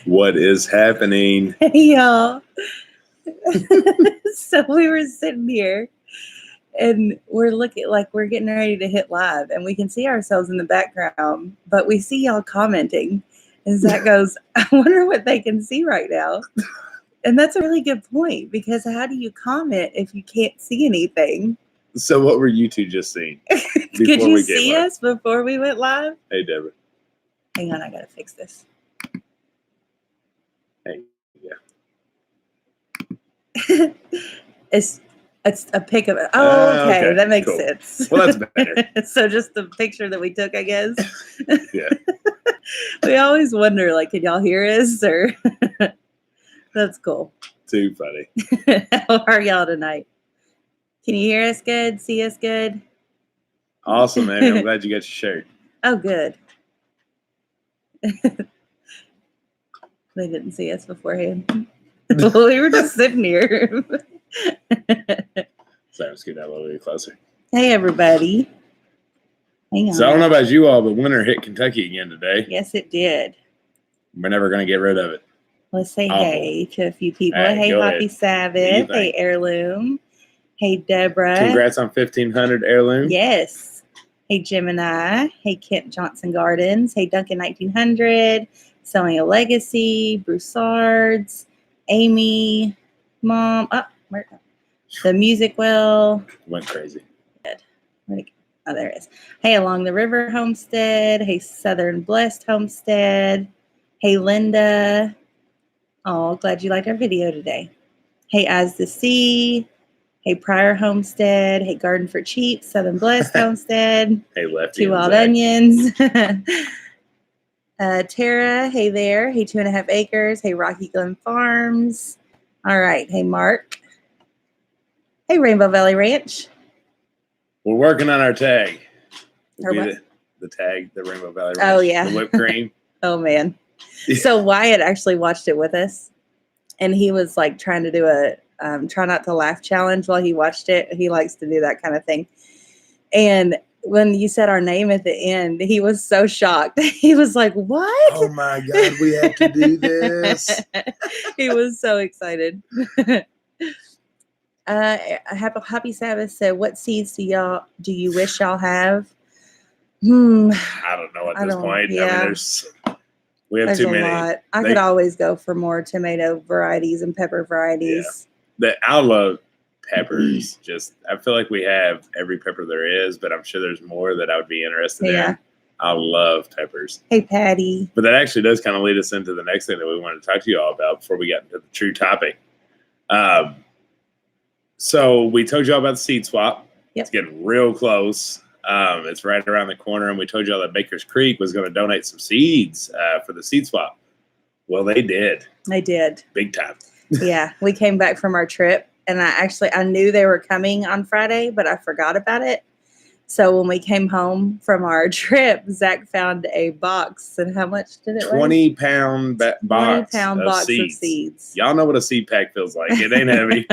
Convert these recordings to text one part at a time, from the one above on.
What is happening? Hey, y'all. So we were sitting here and we're looking like we're getting ready to hit live and we can see ourselves in the background, but we see y'all commenting. And Zach goes, I wonder what they can see right now. And that's a really good point because how do you comment if you can't see anything? So what were you two just seeing? Could you see us before we went live? Hey, Deborah. Hang on, I gotta fix this. Hey, yeah. It's a pic of it. Oh, okay. That makes cool. sense. Well, that's better. So just the picture that we took, I guess. Yeah. We always wonder, like, can y'all hear us? Or that's cool. Too funny. How are y'all tonight? Can you hear us good? See us good? Awesome, man. I'm glad you got your shirt. Oh, good. They didn't see us beforehand. We were just sitting here. So I'm just getting that a little bit closer. Hey, everybody. Hang on. So I don't know about you all, but winter hit Kentucky again today. Yes, it did. We're never going to get rid of it. Let's say hey to a few people. Right, Hey, Happy Sabbath. Hey, Heirloom. Hey, Deborah. Congrats on 1,500 Heirloom. Yes. Hey, Gemini. Hey, Kent Johnson Gardens. Hey, Duncan 1900. Selling a Legacy. Broussards. Amy. Mom. Oh, the Music Well. Went crazy. Oh, there it is. Hey, Along the River Homestead. Hey, Southern Blessed Homestead. Hey, Linda. Oh, glad you liked our video today. Hey, As the Sea. Hey, Pryor Homestead. Hey, Garden for Cheap. Southern Blessed Homestead. Hey, Lefty. 2 Wild Onions. Tara. Hey there. Hey, 2.5 Acres. Hey, Rocky Glen Farms. All right. Hey, Mark. Hey, Rainbow Valley Ranch. We're working on our tag. Our what? The tag, the Rainbow Valley Ranch. Oh, yeah. The whipped cream. Oh, man. So Wyatt actually watched it with us, and he was like trying to do a try not to laugh challenge while he watched it. He likes to do that kind of thing. And when you said our name at the end, he was so shocked. He was like, what? Oh, my God, we have to do this. He was so excited. Happy Sabbath said, what seeds do you wish y'all have? I don't know at this point. Yeah. I mean, we have too many. Lot. I could always go for more tomato varieties and pepper varieties. Yeah. I love peppers. I feel like we have every pepper there is, but I'm sure there's more that I would be interested in. I love peppers. Hey, Patty. But that actually does kind of lead us into the next thing that we wanted to talk to you all about before we got into the true topic. So we told you all about the seed swap. Yep. It's getting real close. It's right around the corner, and we told you all that Baker's Creek was going to donate some seeds for the seed swap. Well, they did. They did. Big time. Yeah. We came back from our trip, and I knew they were coming on Friday, but I forgot about it. So when we came home from our trip, Zach found a box. And how much did it weigh? 20-pound box of seeds. Y'all know what a seed pack feels like. It ain't heavy.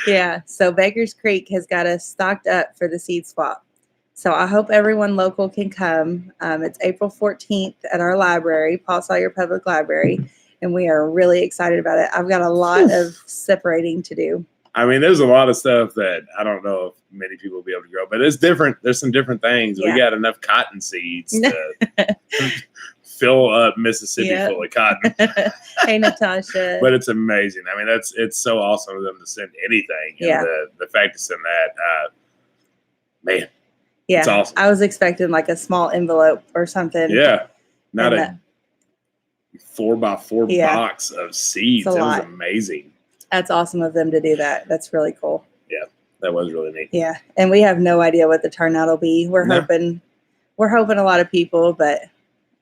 Yeah. So Baker's Creek has got us stocked up for the seed swap. So I hope everyone local can come. It's April 14th at our library, Paul Sawyer Public Library, and we are really excited about it. I've got a lot of separating to do. I mean, there's a lot of stuff that I don't know if many people will be able to grow, but it's different. There's some different things. Yeah. We got enough cotton seeds to fill up Mississippi full of cotton. Hey, Natasha. But it's amazing. I mean, it's so awesome of them to send anything. And the fact to send that, man. Yeah, it's awesome. I was expecting like a small envelope or something. Yeah, not a 4x4 box of seeds. That was amazing. That's awesome of them to do that. That's really cool. Yeah, that was really neat. Yeah, and we have no idea what the turnout will be. We're hoping a lot of people, but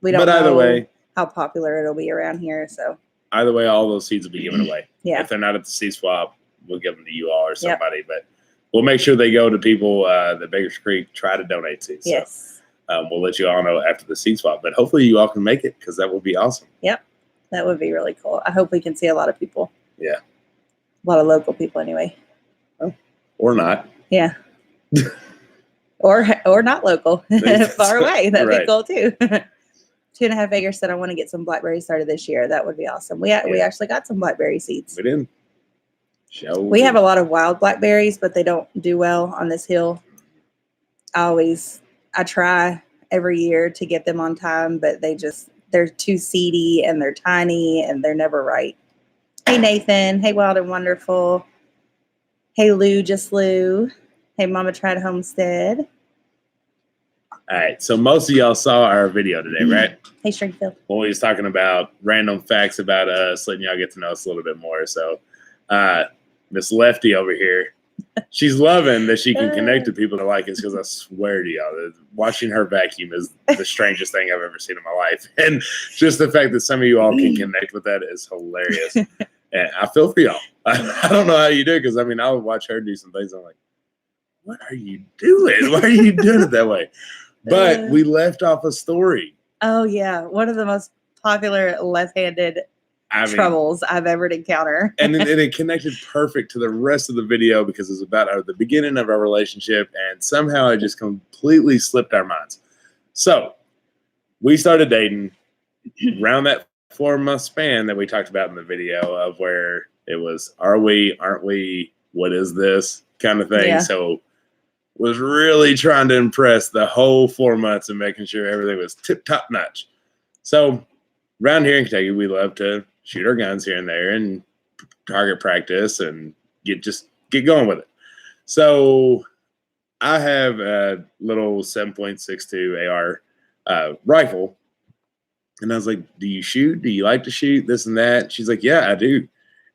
we don't know how popular it'll be around here. So either way, all those seeds will be given away. Yeah, if they're not at the seed swap, we'll give them to you all or somebody. Yep. But we'll make sure they go to people that Baker's Creek try to donate seeds. Yes. So, we'll let you all know after the seed swap. But hopefully you all can make it because that would be awesome. Yep. That would be really cool. I hope we can see a lot of people. Yeah. A lot of local people anyway. Oh, or not. Yeah. or not local. Far away. That'd be cool too. 2.5 Acres said, I want to get some blackberries started this year. That would be awesome. We actually got some blackberry seeds. We didn't. We have a lot of wild blackberries, but they don't do well on this hill. I try every year to get them on time, but they're too seedy and they're tiny and they're never right. Hey, Nathan. Hey, Wild and Wonderful. Hey, Lou, just Lou. Hey, Mama Tried Homestead. All right. So most of y'all saw our video today, right? Hey, Stringfield. Well, we was talking about random facts about us, letting y'all get to know us a little bit more. So Miss Lefty over here, she's loving that she can connect to people that like us, because I swear to y'all, watching her vacuum is the strangest thing I've ever seen in my life. And just the fact that some of you all can connect with that is hilarious. And I feel for y'all. I don't know how you do it, because, I mean, I would watch her do some things. I'm like, what are you doing? Why are you doing it that way? But we left off a story. Oh, yeah. One of the most popular left-handed troubles I've ever encountered. And it connected perfect to the rest of the video, because it's about the beginning of our relationship, and somehow it just completely slipped our minds. So we started dating around that 4-month span that we talked about in the video, of where it was, are we, aren't we, what is this kind of thing. Yeah. So was really trying to impress the whole 4 months and making sure everything was tip-top notch. So around here in Kentucky, we love to shoot our guns here and there and target practice and get going with it. So I have a little 7.62 AR rifle. And I was like, do you shoot? Do you like to shoot? This and that. She's like, yeah, I do.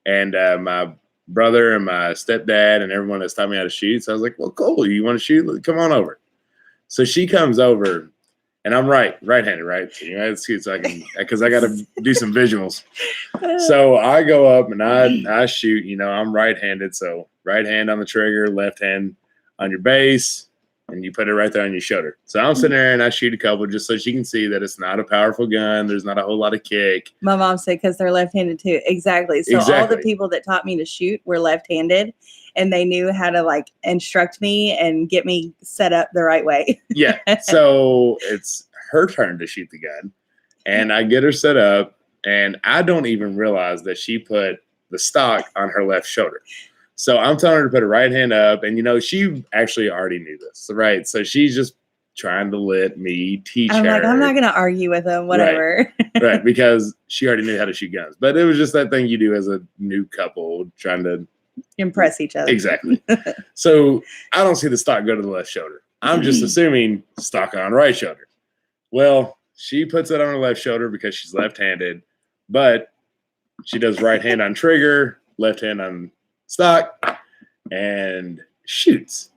And my brother and my stepdad and everyone that's taught me how to shoot. So I was like, well, cool. You want to shoot? Come on over. So she comes over. And I'm right-handed, right? You know, so I can, because I got to do some visuals. So I go up and I shoot. You know, I'm right-handed, so right hand on the trigger, left hand on your base, and you put it right there on your shoulder. So I'm sitting there and I shoot a couple just so she can see that it's not a powerful gun. There's not a whole lot of kick. My mom said because they're left-handed too. Exactly. So all the people that taught me to shoot were left-handed. And they knew how to like instruct me and get me set up the right way. Yeah. So it's her turn to shoot the gun. And I get her set up. And I don't even realize that she put the stock on her left shoulder. So I'm telling her to put her right hand up. And, you know, she actually already knew this. Right. So she's just trying to let me teach her. I'm like, I'm not going to argue with them, whatever. Right. Because she already knew how to shoot guns. But it was just that thing you do as a new couple trying to impress each other. Exactly. So I don't see the stock go to the left shoulder. I'm just assuming stock on right shoulder. Well, she puts it on her left shoulder because she's left-handed, but she does right hand on trigger, left hand on stock, and shoots.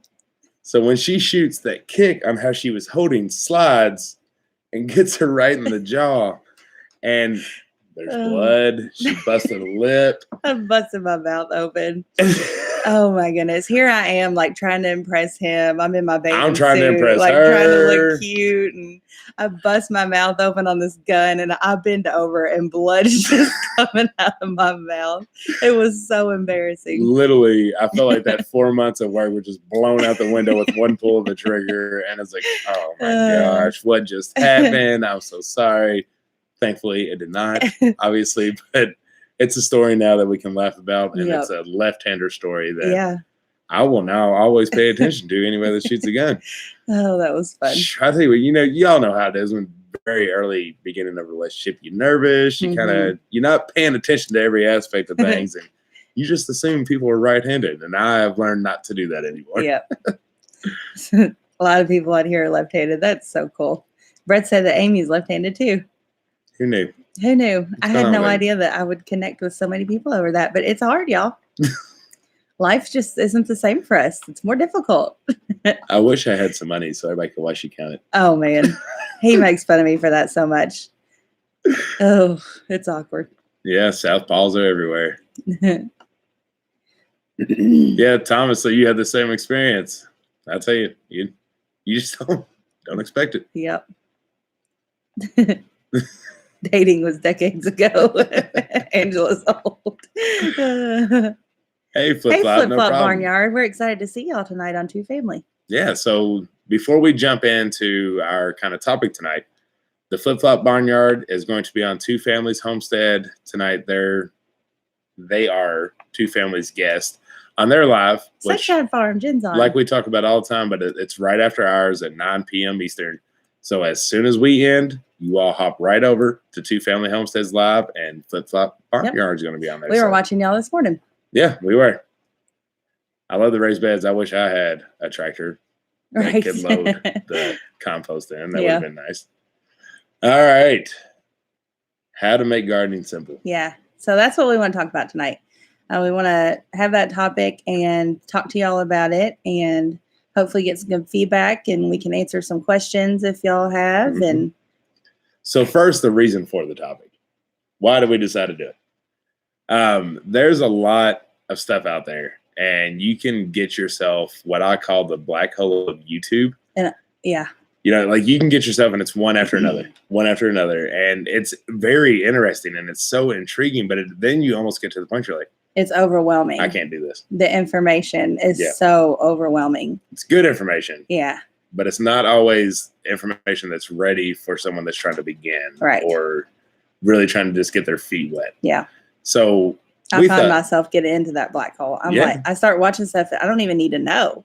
So when she shoots, that kick on how she was holding slides and gets her right in the jaw, and there's blood. She busted a lip. I busted my mouth open. Oh my goodness. Here I am, like trying to impress him. I'm in my bathing I'm trying suit, to impress like her. Trying to look cute. And I bust my mouth open on this gun and I bend over and blood is just coming out of my mouth. It was so embarrassing. Literally, I felt like that 4 months of work were just blown out the window with one pull of the trigger. And it's like, oh my gosh, what just happened? I'm so sorry. Thankfully, it did not, obviously, but it's a story now that we can laugh about, and it's a left-hander story that I will now always pay attention to anybody that shoots a gun. Oh, that was fun. I tell you what, you know, y'all know how it is when very early beginning of a relationship, you're nervous, you kind of, you're not paying attention to every aspect of things, and you just assume people are right-handed, and I have learned not to do that anymore. Yep. A lot of people out here are left-handed. That's so cool. Brett said that Amy's left-handed too. Who knew? Who knew? I had no idea that I would connect with so many people over that, but it's hard, y'all. Life just isn't the same for us. It's more difficult. I wish I had some money so everybody could watch you count it. Oh, man. He makes fun of me for that so much. Oh, it's awkward. Yeah, Southpaws are everywhere. Yeah, Thomas, so you had the same experience. I'll tell you, you just don't expect it. Yep. Dating was decades ago. Angela's old. Hey, Flip-Flop, no problem. Barnyard. We're excited to see y'all tonight on Two Family. Yeah, so before we jump into our kind of topic tonight, The Flip Flop Barnyard is going to be on Two Families Homestead tonight. They are Two Families guests on their live, which, Sunshine Farm, Jen's on. like we talk about all the time, but it's right after ours at 9 p.m. Eastern. So as soon as we end, you all hop right over to Two Family Homesteads live, and Flip Flop Barnyard is going to be on there. We were watching y'all this morning. Yeah, we were. I love the raised beds. I wish I had a tractor that could load the compost in. That would have been nice. All right. How to make gardening simple. Yeah. So that's what we want to talk about tonight. We want to have that topic and talk to y'all about it, and hopefully get some good feedback, and we can answer some questions if y'all have. Mm-hmm. And so first, the reason for the topic. Why did we decide to do it? There's a lot of stuff out there, and you can get yourself what I call the black hole of YouTube. And yeah. You know, like you can get yourself, and it's one after another, and it's very interesting, and it's so intriguing, but then you almost get to the point you're like, it's overwhelming. I can't do this. The information is so overwhelming. It's good information. Yeah. But it's not always information that's ready for someone that's trying to begin. Right. Or really trying to just get their feet wet. Yeah. So I find myself getting into that black hole. I'm like, I start watching stuff that I don't even need to know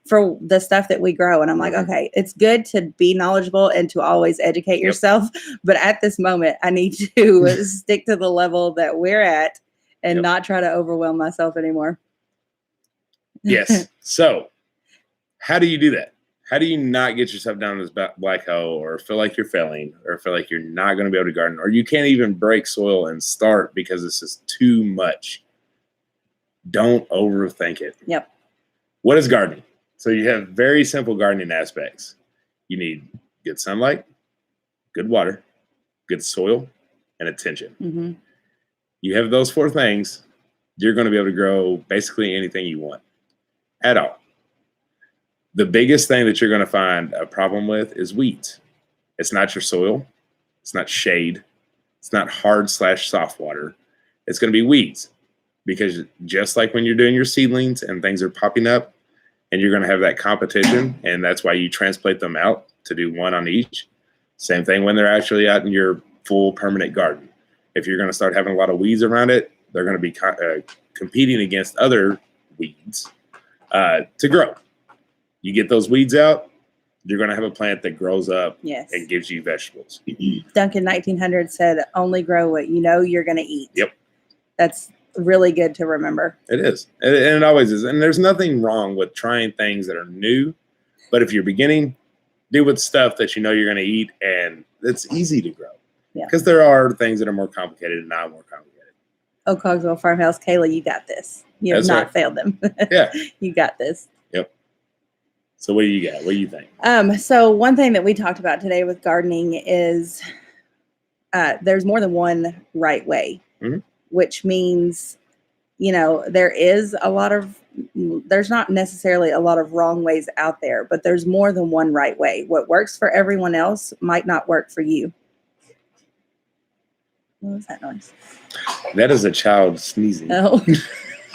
for the stuff that we grow. And I'm like, okay, it's good to be knowledgeable and to always educate yourself. But at this moment, I need to stick to the level that we're at and not try to overwhelm myself anymore. Yes. So how do you do that? How do you not get yourself down this black hole, or feel like you're failing, or feel like you're not going to be able to garden, or you can't even break soil and start because this is too much? Don't overthink it. Yep. What is gardening? So you have very simple gardening aspects. You need good sunlight, good water, good soil, and attention. Mm-hmm. You have those four things, you're going to be able to grow basically anything you want at all. The biggest thing that you're going to find a problem with is weeds. It's not your soil. It's not shade. It's not hard/soft water. It's going to be weeds, because just like when you're doing your seedlings and things are popping up and you're going to have that competition, and that's why you transplant them out to do one on each. Same thing when they're actually out in your full permanent garden. If you're going to start having a lot of weeds around it, they're going to be competing against other weeds to grow. You get those weeds out, you're going to have a plant that grows up and gives you vegetables. Duncan 1900 said, only grow what you know you're going to eat. Yep. That's really good to remember. It is. And it always is. And there's nothing wrong with trying things that are new. But if you're beginning, do with stuff that you know you're going to eat and it's easy to grow. Yeah. Because there are things that are more complicated and not more complicated. Oh, Cogswell Farmhouse, Kayla, you got this. You have not failed them. Yeah. You got this. Yep. So what do you got? What do you think? So one thing that we talked about today with gardening is there's more than one right way, which means, you know, there's not necessarily a lot of wrong ways out there, but there's more than one right way. What works for everyone else might not work for you. What was that noise? That is a child sneezing. Oh,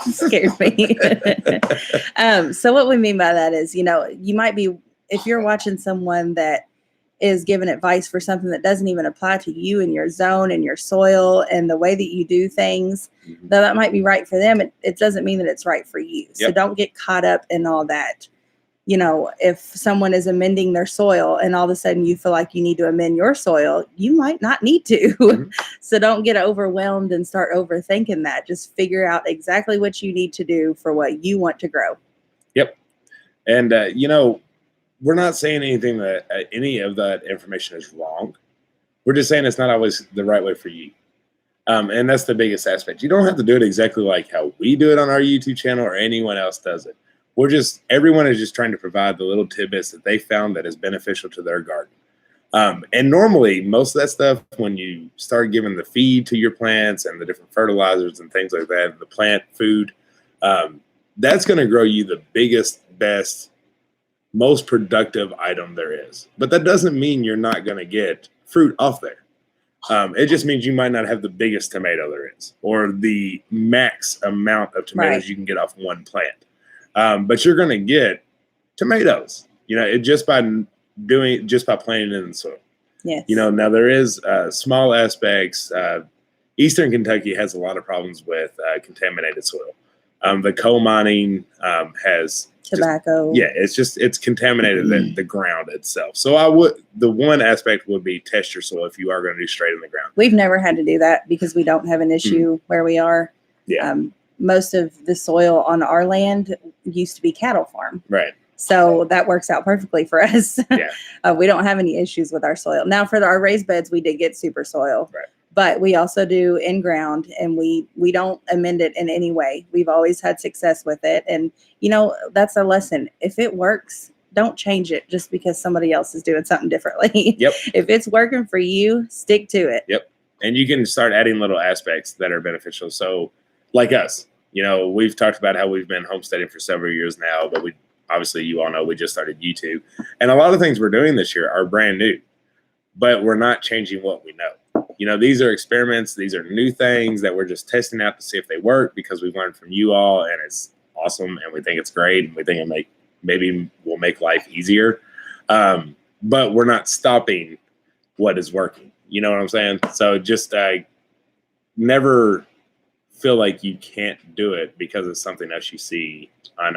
scared me. So what we mean by that is, you know, you might be, if you're watching someone that is giving advice for something that doesn't even apply to you and your zone and your soil and the way that you do things, though that might be right for them, it doesn't mean that it's right for you. So don't get caught up in all that. You know, if someone is amending their soil and all of a sudden you feel like you need to amend your soil, you might not need to. So don't get overwhelmed and start overthinking that. Just figure out exactly what you need to do for what you want to grow. Yep. And, you know, we're not saying anything that any of that information is wrong. We're just saying it's not always the right way for you. And that's the biggest aspect. You don't have to do it exactly like how we do it on our YouTube channel or anyone else does it. Everyone is just trying to provide the little tidbits that they found that is beneficial to their garden. And normally, most of that stuff, when you start giving the feed to your plants and the different fertilizers and things like that, and the plant food, that's going to grow you the biggest, best, most productive item there is. But that doesn't mean you're not going to get fruit off there. It just means you might not have the biggest tomato there is, or the max amount of tomatoes you can get off one plant. But you're going to get tomatoes, you know, just by planting it in the soil. Yes. Now there is small aspects. Eastern Kentucky has a lot of problems with contaminated soil. The coal mining has tobacco. It's contaminated the ground itself. So the one aspect would be test your soil if you are going to do straight in the ground. We've never had to do that because we don't have an issue where we are. Yeah. Most of the soil on our land used to be cattle farm. Right. So that works out perfectly for us. Yeah. We don't have any issues with our soil. Now for our raised beds, we did get super soil. Right. But we also do in ground, and we don't amend it in any way. We've always had success with it. And, that's a lesson. If it works, don't change it just because somebody else is doing something differently. Yep. If it's working for you, stick to it. Yep. And you can start adding little aspects that are beneficial. So like us, we've talked about how we've been homesteading for several years now, but obviously you all know we just started YouTube. And a lot of things we're doing this year are brand new, but we're not changing what we know. These are experiments. These are new things that we're just testing out to see if they work because we've learned from you all, and it's awesome, and we think it's great, and we think maybe will make life easier. But we're not stopping what is working. You know what I'm saying? So just never feel like you can't do it because of something else you see on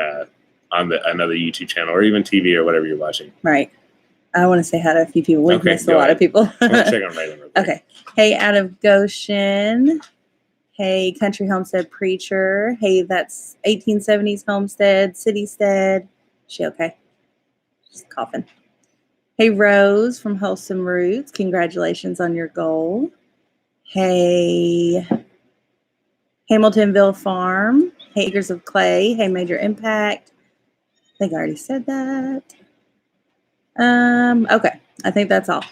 another YouTube channel or even TV or whatever you're watching. Right. I want to say hi to a few people. We've missed a lot of people. I'm going to check on Raylan real quick. Okay. Hey, out of Goshen. Hey, Country Homestead Preacher. Hey, that's 1870s Homestead, Citystead. She okay? Just coughing. Hey, Rose from Wholesome Roots. Congratulations on your goal. Hey, Hamiltonville Farm. Hey, Acres of Clay. Hey, Major Impact. I think I already said that. Okay, I think that's all.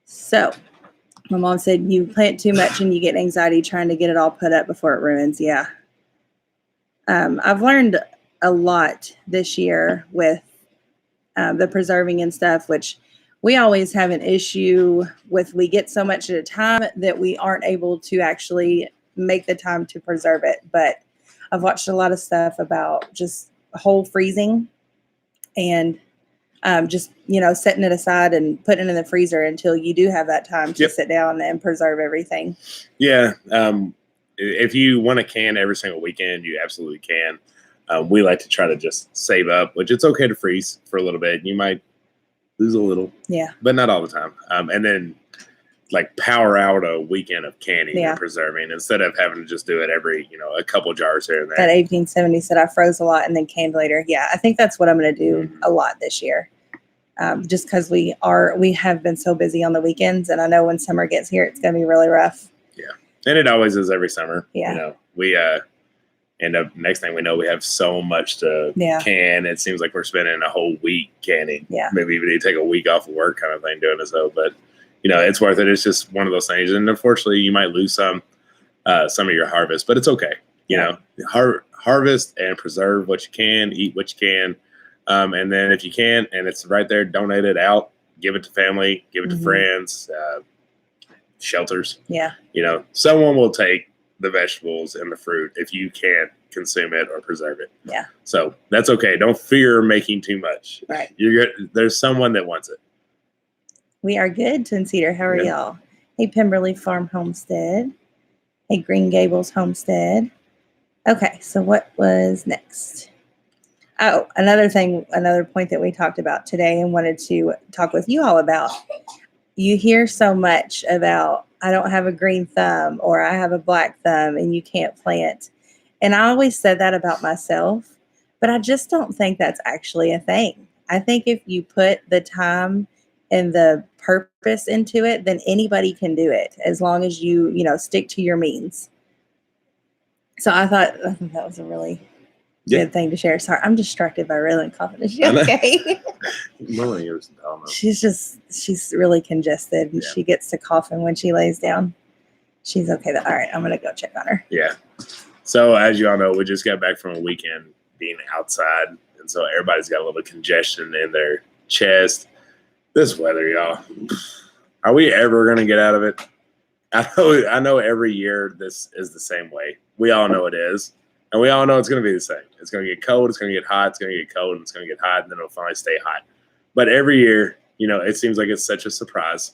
So my mom said you plant too much and you get anxiety trying to get it all put up before it ruins. Yeah. I've learned a lot this year with the preserving and stuff, which we always have an issue with. We get so much at a time that we aren't able to actually make the time to preserve it. But I've watched a lot of stuff about just whole freezing and just, setting it aside and putting it in the freezer until you do have that time to sit down and preserve everything. Yeah. If you want to can every single weekend, you absolutely can. We like to try to just save up, which it's okay to freeze for a little bit. You might lose a little, but not all the time. And then power out a weekend of canning and preserving instead of having to just do it every, a couple jars here and there. That 1870 said I froze a lot and then canned later. Yeah, I think that's what I'm going to do a lot this year. Just because we have been so busy on the weekends, and I know when summer gets here, it's going to be really rough. Yeah, and it always is every summer. Yeah, we end up, next thing we know, we have so much to can. It seems like we're spending a whole week canning. Yeah, maybe even need to take a week off of work, kind of thing, doing it. So, but it's worth it. It's just one of those things, and unfortunately, you might lose some of your harvest, but it's okay. Harvest and preserve what you can, eat what you can. And then if you can, and it's right there, donate it out, give it to family, give it to friends, shelters. Yeah. Someone will take the vegetables and the fruit if you can't consume it or preserve it. Yeah. So that's okay. Don't fear making too much. Right. There's someone that wants it. We are good, Twin Cedar. How are y'all? Hey, Pemberley Farm Homestead. Hey, Green Gables Homestead. Okay. So what was next? Oh, another point that we talked about today and wanted to talk with you all about. You hear so much about, I don't have a green thumb or I have a black thumb and you can't plant. And I always said that about myself, but I just don't think that's actually a thing. I think if you put the time and the purpose into it, then anybody can do it as long as you stick to your means. So I thought that was a really good thing to share. Sorry, I'm distracted by Raylan coughing. Is she okay? She's really congested and she gets to coughing when she lays down. She's okay. All right, I'm going to go check on her. Yeah. So as you all know, we just got back from a weekend being outside. And so everybody's got a little congestion in their chest. This weather, y'all. Are we ever going to get out of it? I know every year this is the same way. We all know it is. And we all know it's going to be the same. It's going to get cold, it's going to get hot, it's going to get cold, and it's going to get hot, and then it'll finally stay hot. But every year, it seems like it's such a surprise.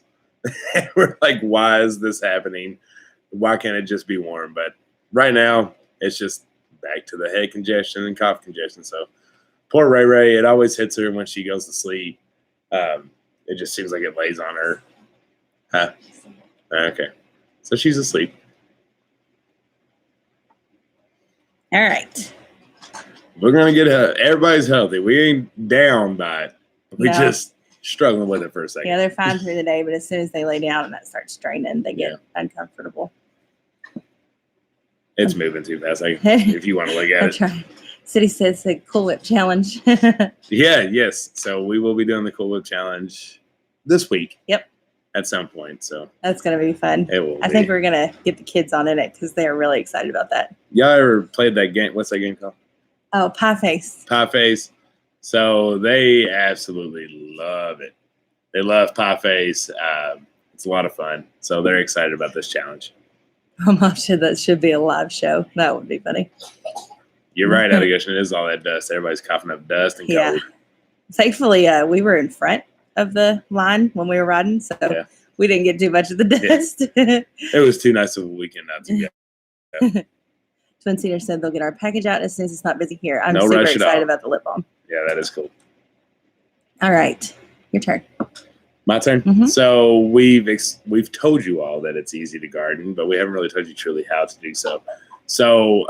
We're like, why is this happening? Why can't it just be warm? But right now, it's just back to the head congestion and cough congestion. So poor Ray Ray, it always hits her when she goes to sleep. It just seems like it lays on her. Huh? Okay. So she's asleep. All right. We're going to get everybody's healthy. We ain't down by it. We just struggling with it for a second. Yeah, they're fine through the day, but as soon as they lay down and that starts straining, they get uncomfortable. It's moving too fast. If you want to look at it. Trying. City says the Cool Whip Challenge. Yes. So we will be doing the Cool Whip Challenge this week. Yep. At some point. So that's going to be fun. It will. I think we're going to get the kids on in it because they are really excited about that. Y'all ever played that game? What's that game called? Oh, Pie Face. Pie Face. So they absolutely love it. They love Pie Face. It's a lot of fun. So they're excited about this challenge. Oh, Mom said that should be a live show. That would be funny. You're right, Allegation. It is all that dust. Everybody's coughing up dust and cold. Thankfully, we were in front of the line when we were riding, so we didn't get too much of the dust. It was too nice of a weekend not to go. Twin Cedar said they'll get our package out as soon as it's not busy here. I'm No super rush at excited all. about the lip balm. Yeah, that is cool. All right, your turn. My turn. Mm-hmm. So we've told you all that it's easy to garden, but we haven't really told you truly how to do so. So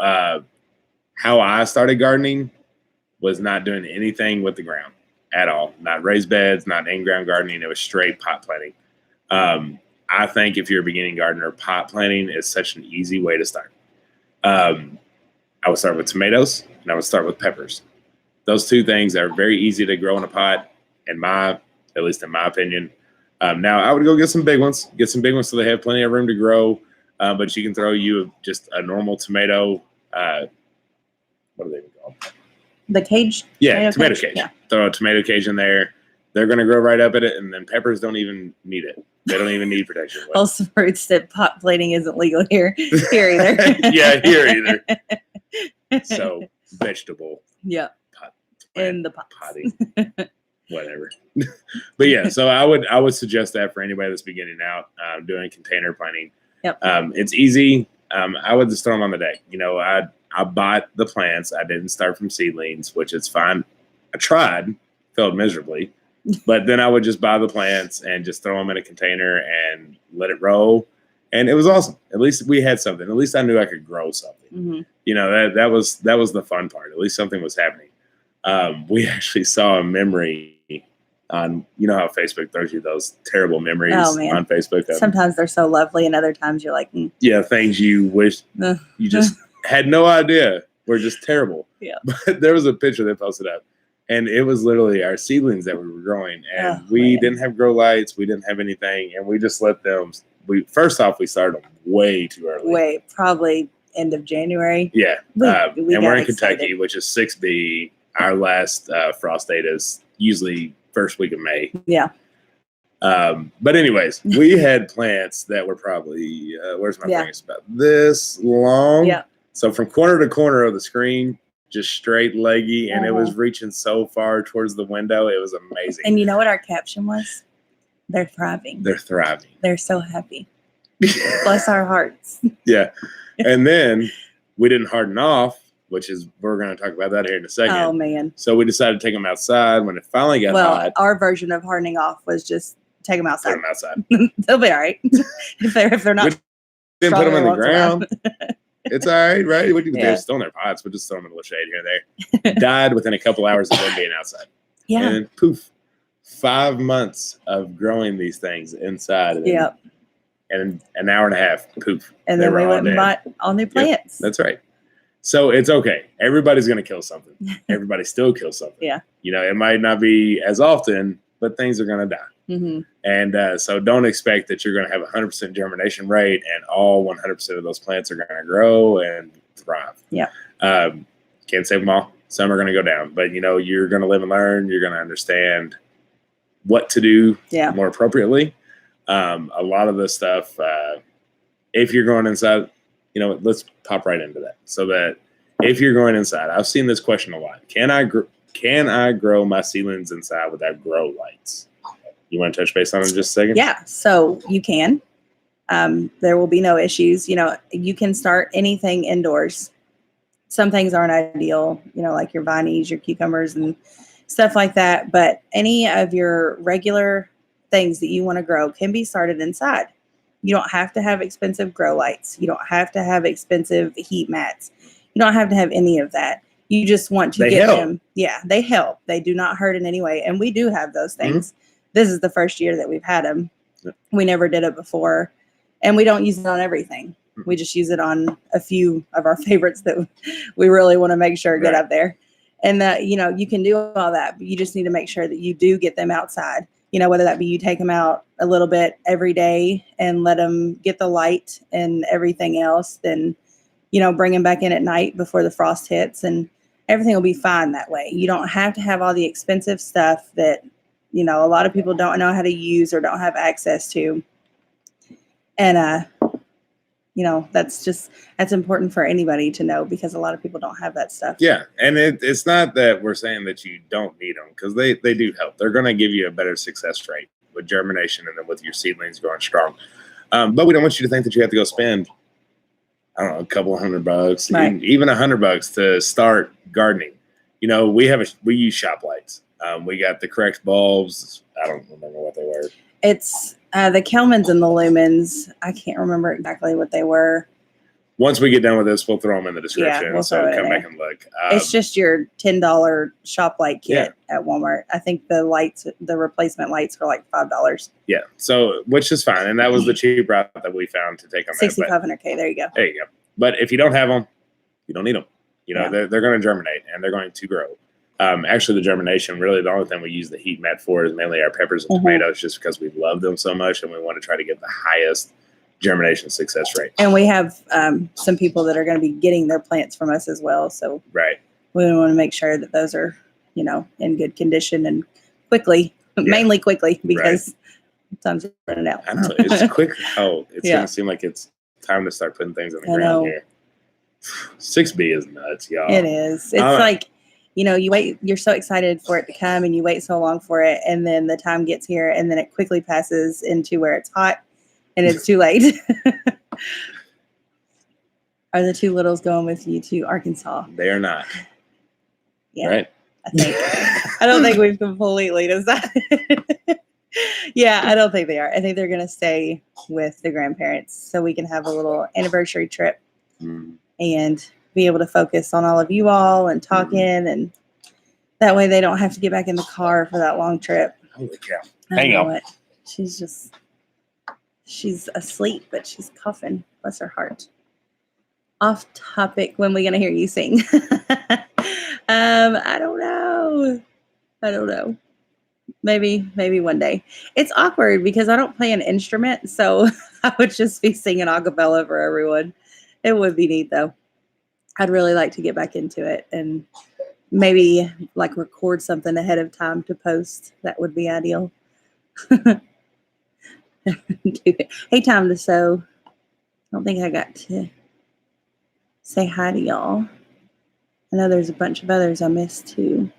how I started gardening was not doing anything with the ground at all. Not raised beds, not in-ground gardening. It was straight pot planting. I think if you're a beginning gardener, pot planting is such an easy way to start. I would start with tomatoes and I would start with peppers. Those two things are very easy to grow in a pot, at least in my opinion. Now I would go get some big ones so they have plenty of room to grow. But you can throw just a normal tomato. What are they called? The cage? Yeah, tomato cage. Yeah. Throw a tomato cage in there. They're going to grow right up at it, and then peppers don't even need it. They don't even need protection. Also, fruits that pot plating isn't legal here either. Yeah, here either. So vegetable. Yeah. Pot. In the pot. Potty. Whatever. But yeah, so I would suggest that for anybody that's beginning out doing container planting. Yep. It's easy. I would just throw them on the day. I bought the plants. I didn't start from seedlings, which is fine. I tried, failed miserably, but then I would just buy the plants and just throw them in a container and let it roll. And it was awesome. At least we had something. At least I knew I could grow something. Mm-hmm. That was the fun part. At least something was happening. We actually saw a memory on, how Facebook throws you those terrible memories on Facebook. Sometimes they're so lovely and other times you're like, yeah, things you wish you just had no idea were just terrible. Yeah. But there was a picture they posted up and it was literally our seedlings that we were growing and we didn't have grow lights. We didn't have anything. And we just let them, first off, we started them way too early. Probably end of January. Yeah. And we're in excited. Kentucky, which is 6B. Our last frost date is usually first week of May. Yeah. But anyways, we had plants that were probably, where's my fingers? About this long. Yeah. So from corner to corner of the screen, just straight leggy, and it was reaching so far towards the window. It was amazing. And you know what our caption was? They're thriving. They're thriving. They're so happy. Bless our hearts. Yeah. And then we didn't harden off, we're going to talk about that here in a second. Oh, man. So we decided to take them outside when it finally got hot. Our version of hardening off was just take them outside. Put them outside. They'll be all right. if they're not. We didn't put them on the ground. It's all right, right? They're still in their pots. We'll just throw them in a little shade here and there. Died within a couple hours of them being outside. Yeah. And then poof, 5 months of growing these things inside. Yep. And an hour and a half, poof. And then we went and bought all new plants. Yep, that's right. So it's okay. Everybody's going to kill something. Everybody still kills something. Yeah. It might not be as often, but things are going to die. Mm-hmm. And so don't expect that you're going to have 100% germination rate and all 100% of those plants are going to grow and thrive. Yeah. Can't save them all. Some are going to go down, but you're going to live and learn. You're going to understand what to do more appropriately. A lot of this stuff, if you're going inside, let's pop right into that. So that if you're going inside, I've seen this question a lot. Can I grow my seedlings inside without grow lights? You want to touch base on it in just a second? Yeah, so you can. There will be no issues. You can start anything indoors. Some things aren't ideal, like your vines, your cucumbers, and stuff like that. But any of your regular things that you want to grow can be started inside. You don't have to have expensive grow lights. You don't have to have expensive heat mats. You don't have to have any of that. You just want to get them. Yeah, they help. They do not hurt in any way. And we do have those things. This is the first year that we've had them. We never did it before. And we don't use it on everything. We just use it on a few of our favorites that we really want to make sure get up there. And that, you can do all that, but you just need to make sure that you do get them outside. Whether that be you take them out a little bit every day and let them get the light and everything else, then, bring them back in at night before the frost hits, and everything will be fine that way. You don't have to have all the expensive stuff that, a lot of people don't know how to use or don't have access to. And, that's important for anybody to know, because a lot of people don't have that stuff. Yeah. And it's not that we're saying that you don't need them, because they do help. They're going to give you a better success rate with germination and then with your seedlings growing strong. But we don't want you to think that you have to go spend, I don't know, a couple of $100, right, even $100 to start gardening. We use shop lights. We got the correct bulbs. I don't remember what they were. It's the Kelmans and the Lumens. I can't remember exactly what they were. Once we get done with this, we'll throw them in the description. Yeah, we'll so come back and look. It's just your $10 shop light kit at Walmart. I think the replacement lights were like $5. Yeah, so which is fine, and that was the cheap route that we found to take on that. 6,500K. There you go. There you go. But if you don't have them, you don't need them. They're going to germinate and they're going to grow. Actually, the germination, really the only thing we use the heat mat for is mainly our peppers and tomatoes, just because we love them so much and we want to try to get the highest germination success rate. And we have some people that are going to be getting their plants from us as well. So we want to make sure that those are, in good condition and quickly, mainly quickly, because sometimes it's running out. I know, it's quick. It's going to seem like it's time to start putting things in the ground here. 6B is nuts, y'all. It is. It's like, you wait, you're so excited for it to come and you wait so long for it. And then the time gets here and then it quickly passes into where it's hot and it's too late. Are the two littles going with you to Arkansas? They are not. Yeah. Right? I think. I don't think we've completely decided. Yeah, I don't think they are. I think they're going to stay with the grandparents so we can have a little anniversary trip and be able to focus on all of you all and talking, and that way they don't have to get back in the car for that long trip. Holy cow. Hang on. She's asleep, but she's coughing. Bless her heart. Off topic. When are we going to hear you sing? I don't know. Maybe one day. It's awkward because I don't play an instrument, so I would just be singing a cappella for everyone. It would be neat though. I'd really like to get back into it and maybe like record something ahead of time to post. That would be ideal. Hey, time to sew. I don't think I got to say hi to y'all. I know there's a bunch of others I missed too.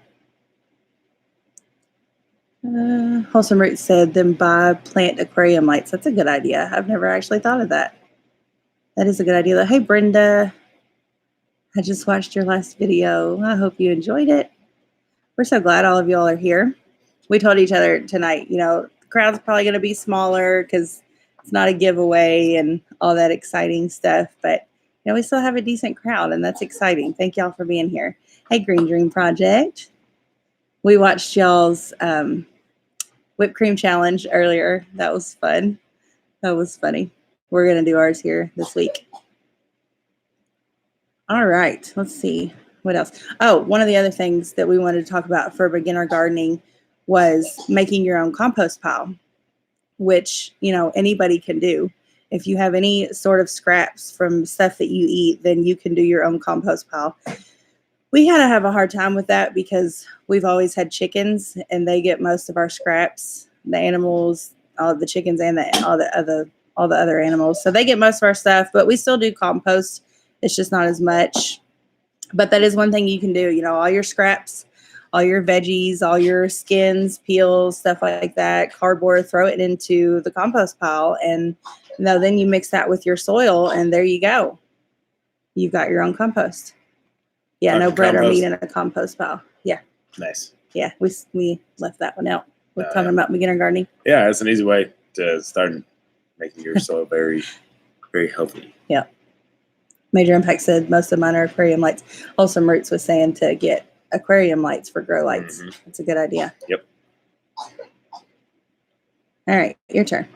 Wholesome Roots said, then buy plant aquarium lights. That's a good idea. I've never actually thought of that. That is a good idea. Hey, Brenda. I just watched your last video. I hope you enjoyed it. We're so glad all of y'all are here. We told each other tonight, the crowd's probably going to be smaller because it's not a giveaway and all that exciting stuff. But, we still have a decent crowd, and that's exciting. Thank y'all for being here. Hey, Green Dream Project. We watched y'all's whipped cream challenge earlier. That was fun. That was funny. We're going to do ours here this week. All right, let's see what else. Oh, one of the other things that we wanted to talk about for beginner gardening was making your own compost pile, which, anybody can do. If you have any sort of scraps from stuff that you eat, then you can do your own compost pile. We had to have a hard time with that because we've always had chickens and they get most of our scraps, the animals, all the chickens and all the other animals. So they get most of our stuff, but we still do compost. It's just not as much, but that is one thing you can do. All your scraps, all your veggies, all your skins, peels, stuff like that, cardboard, throw it into the compost pile. And then you mix that with your soil, and there you go. You've got your own compost. Yeah, no bread or meat in a compost pile. Yeah. Nice. Yeah, we left that one out. We're talking about beginner gardening. Yeah, it's an easy way to start making your soil very, very healthy. Yeah. Major Impact said most of mine are aquarium lights. Wholesome Roots was saying to get aquarium lights for grow lights. Mm-hmm. That's a good idea. Yep. All right, your turn.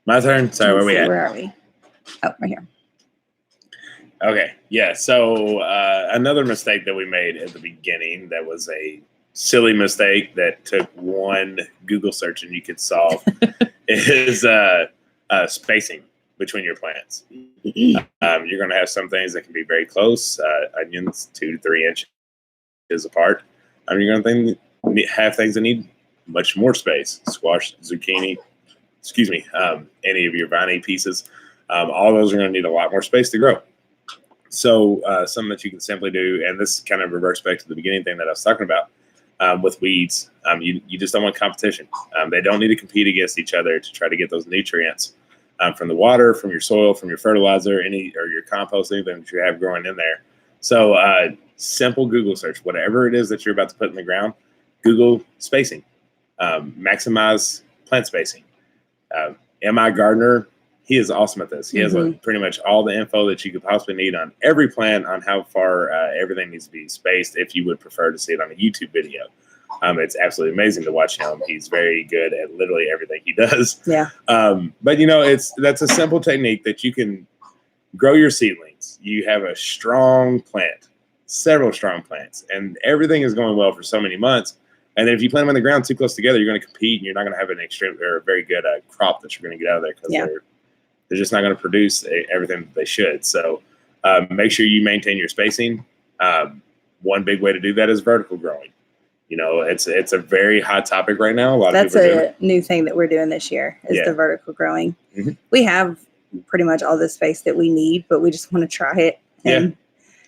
My turn. Sorry, where are we at? Where are we? Oh, right here. Okay. Yeah. So another mistake that we made at the beginning that was a silly mistake that took one Google search and you could solve is spacing between your plants. You're going to have some things that can be very close, onions 2 to 3 inches apart. You're going to have things that need much more space. Squash, zucchini, any of your vine pieces. All those are going to need a lot more space to grow. So something that you can simply do, and this kind of reverts back to the beginning thing that I was talking about with weeds, you just don't want competition. They don't need to compete against each other to try to get those nutrients from the water, from your soil, from your fertilizer, or your compost, anything that you have growing in there. So simple Google search, whatever it is that you're about to put in the ground, Google spacing, maximize plant spacing. M.I. Gardner, he is awesome at this. He has pretty much all the info that you could possibly need on every plant on how far everything needs to be spaced if you would prefer to see it on a YouTube video. It's absolutely amazing to watch him. He's very good at literally everything he does. Yeah. But that's a simple technique that you can grow your seedlings. You have a strong plant, several strong plants, and everything is going well for so many months. And then if you plant them on the ground too close together, you're going to compete, and you're not going to have an extreme or a very good crop that you're going to get out of there because they're just not going to produce everything that they should. So make sure you maintain your spacing. One big way to do that is vertical growing. It's a very hot topic right now. That's a new thing that we're doing this year is the vertical growing. Mm-hmm. We have pretty much all the space that we need, but we just want to try it. And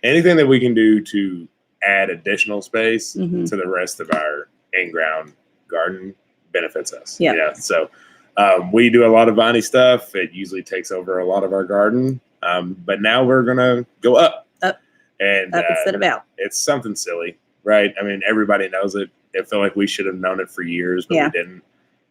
anything that we can do to add additional space to the rest of our in-ground garden benefits us. Yeah. So we do a lot of viney stuff. It usually takes over a lot of our garden. But now we're going to go up. Up instead of out. It's something silly, right? I mean, everybody knows it. It felt like we should have known it for years, but we didn't.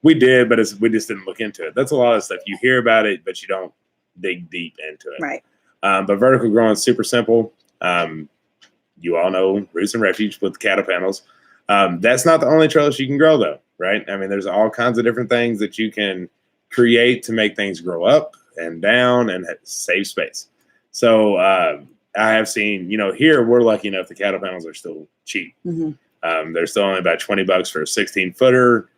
We did, but we just didn't look into it. That's a lot of stuff. You hear about it, but you don't dig deep into it. Right. But vertical growing is super simple. You all know Roots and Refuge with cattle panels. That's not the only trellis you can grow, though, right? I mean, there's all kinds of different things that you can create to make things grow up and down and save space. So I have seen, here we're lucky enough the cattle panels are still cheap. Mm-hmm. They're still only about $20 for a 16-footer.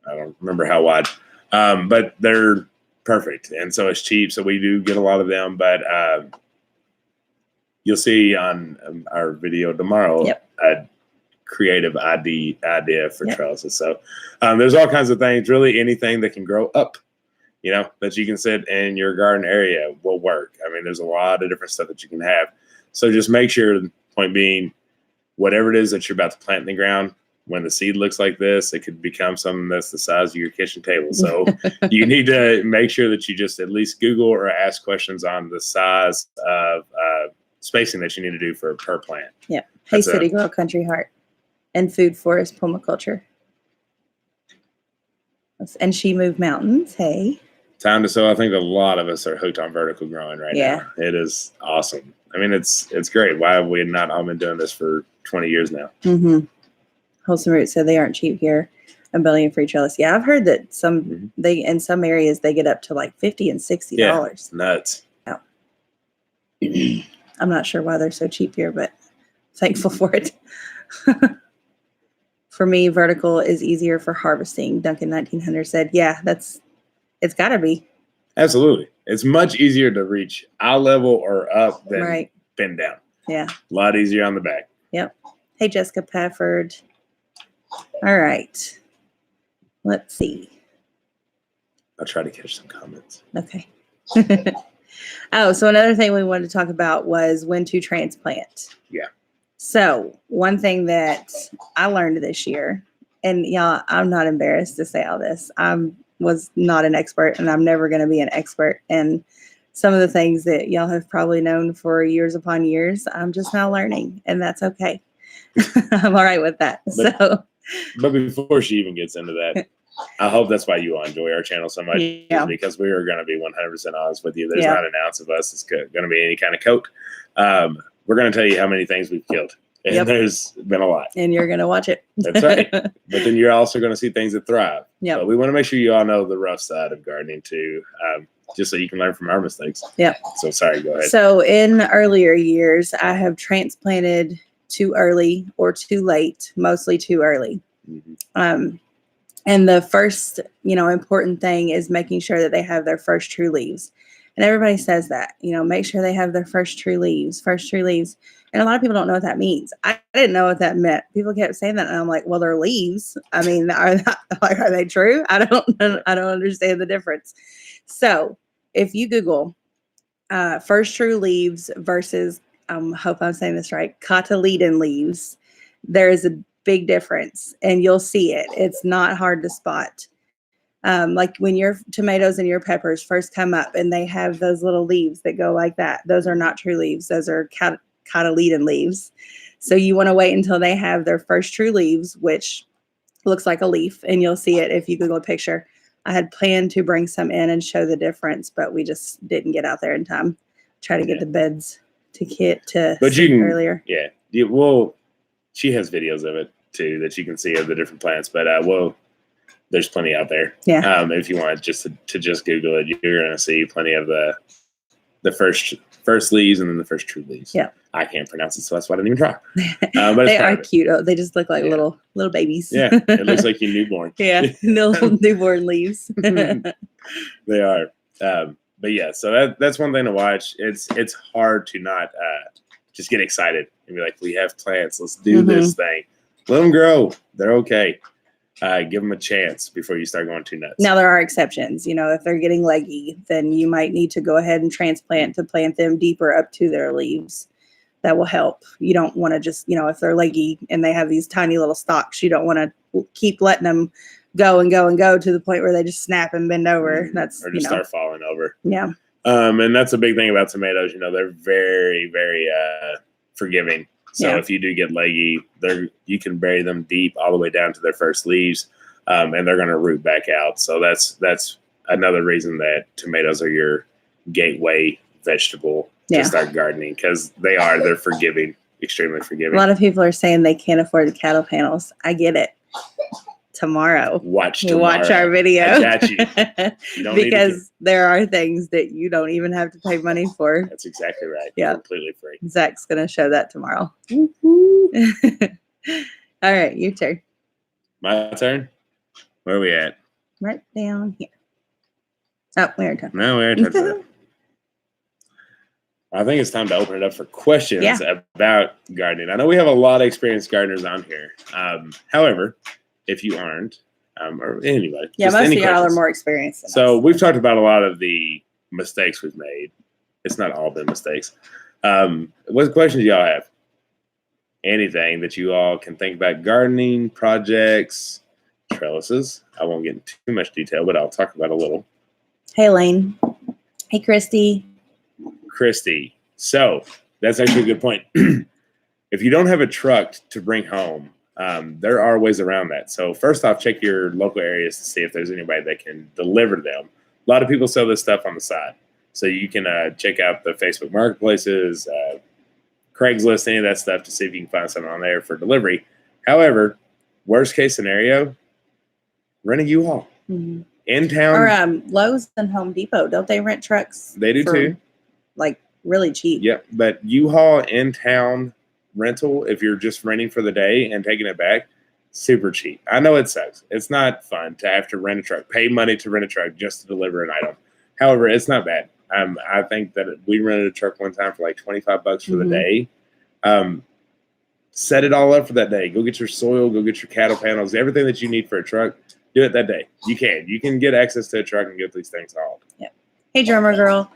I don't remember how wide, but they're perfect. And so it's cheap. So we do get a lot of them, but you'll see on our video tomorrow a creative idea for trellises. So there's all kinds of things, really anything that can grow up, that you can sit in your garden area will work. I mean, there's a lot of different stuff that you can have. So just make sure, the point being, whatever it is that you're about to plant in the ground, when the seed looks like this, it could become something that's the size of your kitchen table. So you need to make sure that you just at least Google or ask questions on the size of spacing that you need to do per plant. Yeah. Hey, City Girl, Country Heart, and Food Forest Permaculture. And She Moved Mountains. Hey. Time to sow. I think a lot of us are hooked on vertical growing right now. It is awesome. I mean, it's great. Why have we not all been doing this for 20 years now? Mm-hmm. Wholesome Roots said they aren't cheap here. I'm building a free trellis. Yeah, I've heard that they in some areas they get up to like $50 and $60. Yeah, nuts. Yeah. I'm not sure why they're so cheap here, but thankful for it. For me, vertical is easier for harvesting. Duncan 1900 said, "Yeah, it's got to be." Absolutely, it's much easier to reach eye level or up than bend down. Yeah, a lot easier on the back. Yep. Hey, Jessica Pafford. All right. Let's see. I'll try to catch some comments. Okay. So another thing we wanted to talk about was when to transplant. Yeah. So one thing that I learned this year, and y'all, I'm not embarrassed to say all this. I was not an expert, and I'm never going to be an expert. And some of the things that y'all have probably known for years upon years, I'm just now learning, and that's okay. I'm all right with that. But before she even gets into that, I hope that's why you all enjoy our channel so much, is because we are going to be 100% honest with you. There's not an ounce of us that's going to be any kind of coke. We're going to tell you how many things we've killed. And there's been a lot. And you're going to watch it. That's right. But then you're also going to see things that thrive. Yeah. But we want to make sure you all know the rough side of gardening too, just so you can learn from our mistakes. Yep. So sorry, go ahead. So in earlier years, I have transplanted too early or too late, mostly too early. Mm-hmm. And the first, important thing is making sure that they have their first true leaves. And everybody says that, make sure they have their first true leaves. And a lot of people don't know what that means. I didn't know what that meant. People kept saying that, and I'm like, well, they're leaves. I mean, are they true? I don't understand the difference. So if you Google first true leaves versus, hope I'm saying this right, cotyledon leaves, there is a big difference, and you'll see it. It's not hard to spot. Like when your tomatoes and your peppers first come up and they have those little leaves that go like that, those are not true leaves. Those are cotyledon leaves. So you want to wait until they have their first true leaves, which looks like a leaf, and you'll see it if you Google a picture. I had planned to bring some in and show the difference, but we just didn't get out there in time. Try to get the beds to kit to earlier. Yeah. Well, she has videos of it too that you can see of the different plants, but there's plenty out there. Yeah. If you want just to just Google it, you're going to see plenty of the first leaves and then the first true leaves. Yeah. I can't pronounce it, so that's why I didn't even try. But they are cute. Oh, they just look like little babies. Yeah. It looks like your newborn. Yeah. Little newborn leaves. They are. But yeah, so that's one thing to watch. It's hard to not just get excited and be like, we have plants. Let's do this thing. Let them grow. They're okay. Give them a chance before you start going too nuts. Now, there are exceptions. If they're getting leggy, then you might need to go ahead and transplant to plant them deeper up to their leaves. That will help. You don't want to just, if they're leggy and they have these tiny little stalks, you don't want to keep letting them go and go and go to the point where they just snap and bend over. Or just start falling over. Yeah. And that's a big thing about tomatoes. They're very, very forgiving. So if you do get leggy, you can bury them deep all the way down to their first leaves, and they're going to root back out. So that's another reason that tomatoes are your gateway vegetable to start gardening, because they're forgiving, extremely forgiving. A lot of people are saying they can't afford the cattle panels. I get it. Tomorrow. Watch our video. I got you. Because there are things that you don't even have to pay money for. That's exactly right. Yeah. Completely free. Zach's going to show that tomorrow. All right, your turn. My turn? Where are we at? Right down here. Oh, we already talked. No, we already talked about it. I think it's time to open it up for questions about gardening. I know we have a lot of experienced gardeners on here. However, if you aren't, or anybody. Yeah, most of y'all are more experienced than So us. we've talked about a lot of the mistakes we've made. It's not all been mistakes. What questions do y'all have? Anything that you all can think about gardening, projects, trellises. I won't get into too much detail, but I'll talk about a little. Hey, Lane. Hey, Christy. So that's actually a good point. If you don't have a truck to bring home, there are ways around that. So first off, check your local areas to see if there's anybody that can deliver them. A lot of people sell this stuff on the side. So you can check out the Facebook marketplaces, Craigslist, any of that stuff to see if you can find something on there for delivery. However, worst case scenario, rent a U-Haul. Mm-hmm. In town. Or Lowe's and Home Depot. Don't they rent trucks? They do too. Like really cheap. Yep. But U-Haul in town rental, if you're just renting for the day and taking it back, super cheap. I know it sucks. It's not fun to have to rent a truck, pay money to rent a truck just to deliver an item. However, it's not bad. I think that we rented a truck one time for like $25 for the day. Set it all up for that day. Go get your soil, go get your cattle panels, everything that you need for a truck. Do it that day. You can get access to a truck and get these things hauled. Yep. Hey, drummer girl.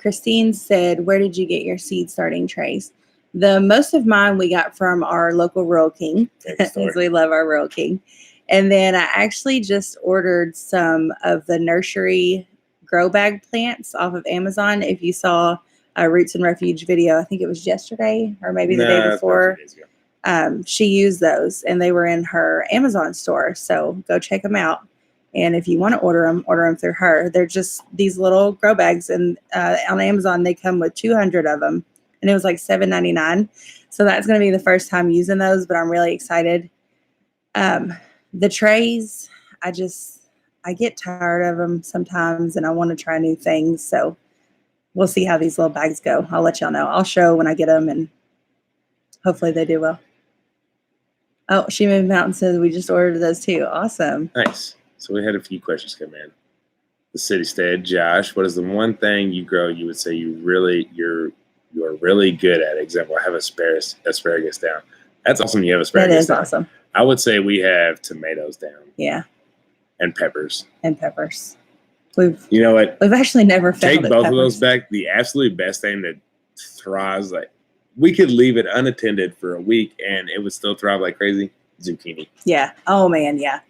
Christine said, where did you get your seed starting trays? The most of mine we got from our local Rural King, Favorite store. as we love our Rural King. And then I actually just ordered some of the nursery grow bag plants off of Amazon. If you saw a Roots and Refuge video, I think it was yesterday or maybe the day Nah, before. a few days ago. She used those and they were in her Amazon store. So go check them out. And if you want to order them through her. They're just these little grow bags. And on Amazon, they come with 200 of them. And it was like $7.99. So that's going to be the first time using those, but I'm really excited. The trays, I get tired of them sometimes and I want to try new things. So we'll see how these little bags go. I'll let y'all know. I'll show when I get them and hopefully they do well. Oh, She Moved Mountain says we just ordered those too. Awesome. Nice. So we had a few questions come in. The city stayed. Josh, what is the one thing you grow you would say you're really good at? Example, I have asparagus down. That's awesome. You have asparagus That is down. awesome. I would say we have tomatoes down. Yeah. And peppers. You know what? We've actually never found Take both peppers. of those back. The absolute best thing that thrives, like we could leave it unattended for a week and it would still thrive like crazy. Zucchini. Yeah. Oh man. Yeah.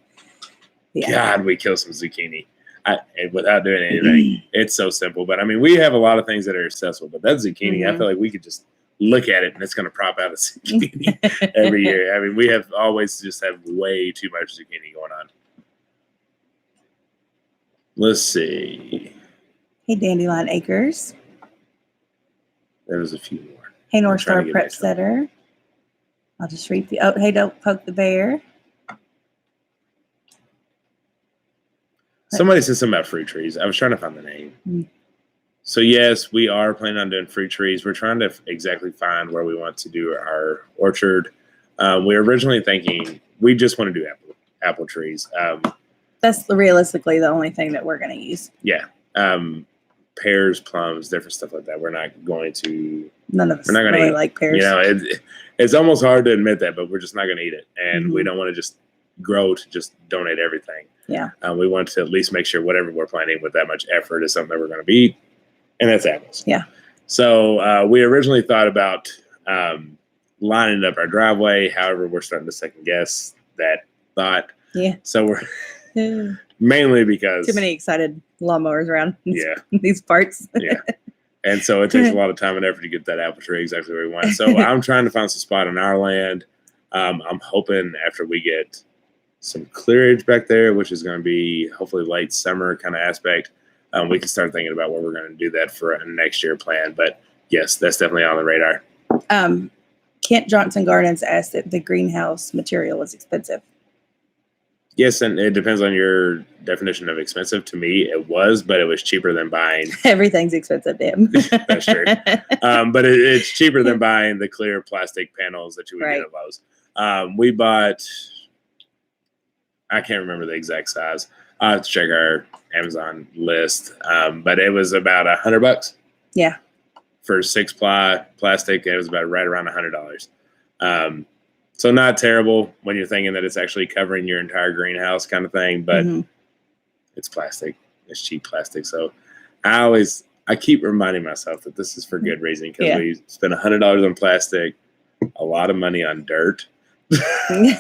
God, we kill some zucchini. Without doing anything. It's so simple. But I mean, we have a lot of things that are accessible, but that zucchini, I feel like we could just look at it and it's going to prop out a zucchini every year. I mean, we have always just have way too much zucchini going on. Let's see. Hey, Dandelion Acres. There was a few more. Hey, North Star Prep Setter. I'll just read the. Oh, hey, don't poke the bear. Somebody said something about fruit trees. I was trying to find the name. So yes, we are planning on doing fruit trees. We're trying to exactly find where we want to do our orchard. We were originally thinking we just want to do apple trees. That's realistically the only thing that we're going to use. Yeah. Pears, plums, different stuff like that. We're not going to. None of us we're not really eat, like pears. You know, it's almost hard to admit that, but we're just not going to eat it, and we don't want to just grow to just donate everything. Yeah. We want to at least make sure whatever we're planting with that much effort is something that we're going to be, and that's apples. Yeah. So we originally thought about lining up our driveway. However, we're starting to second guess that thought. Yeah. So we're mainly because too many excited lawnmowers around. Yeah. These parts. Yeah. And so it takes a lot of time and effort to get that apple tree exactly where we want. So I'm trying to find some spot on our land. I'm hoping after we get some clearage back there, which is going to be hopefully late summer kind of aspect, we can start thinking about where we're going to do that for a next year plan. But yes, that's definitely on the radar. Kent Johnson Gardens asked if the greenhouse material is expensive. Yes, and it depends on your definition of expensive. To me, it was, but it was cheaper than buying. Everything's expensive to him. That's true. But it's cheaper than buying the clear plastic panels that you would get at Lowe's. We bought, I can't remember the exact size. I'll have to check our Amazon list. But it was about $100. Yeah. For 6-ply plastic, it was about right around $100. So not terrible when you're thinking that it's actually covering your entire greenhouse kind of thing, but it's plastic. It's cheap plastic. So I keep reminding myself that this is for good reason, because we spend $100 on plastic, a lot of money on dirt. And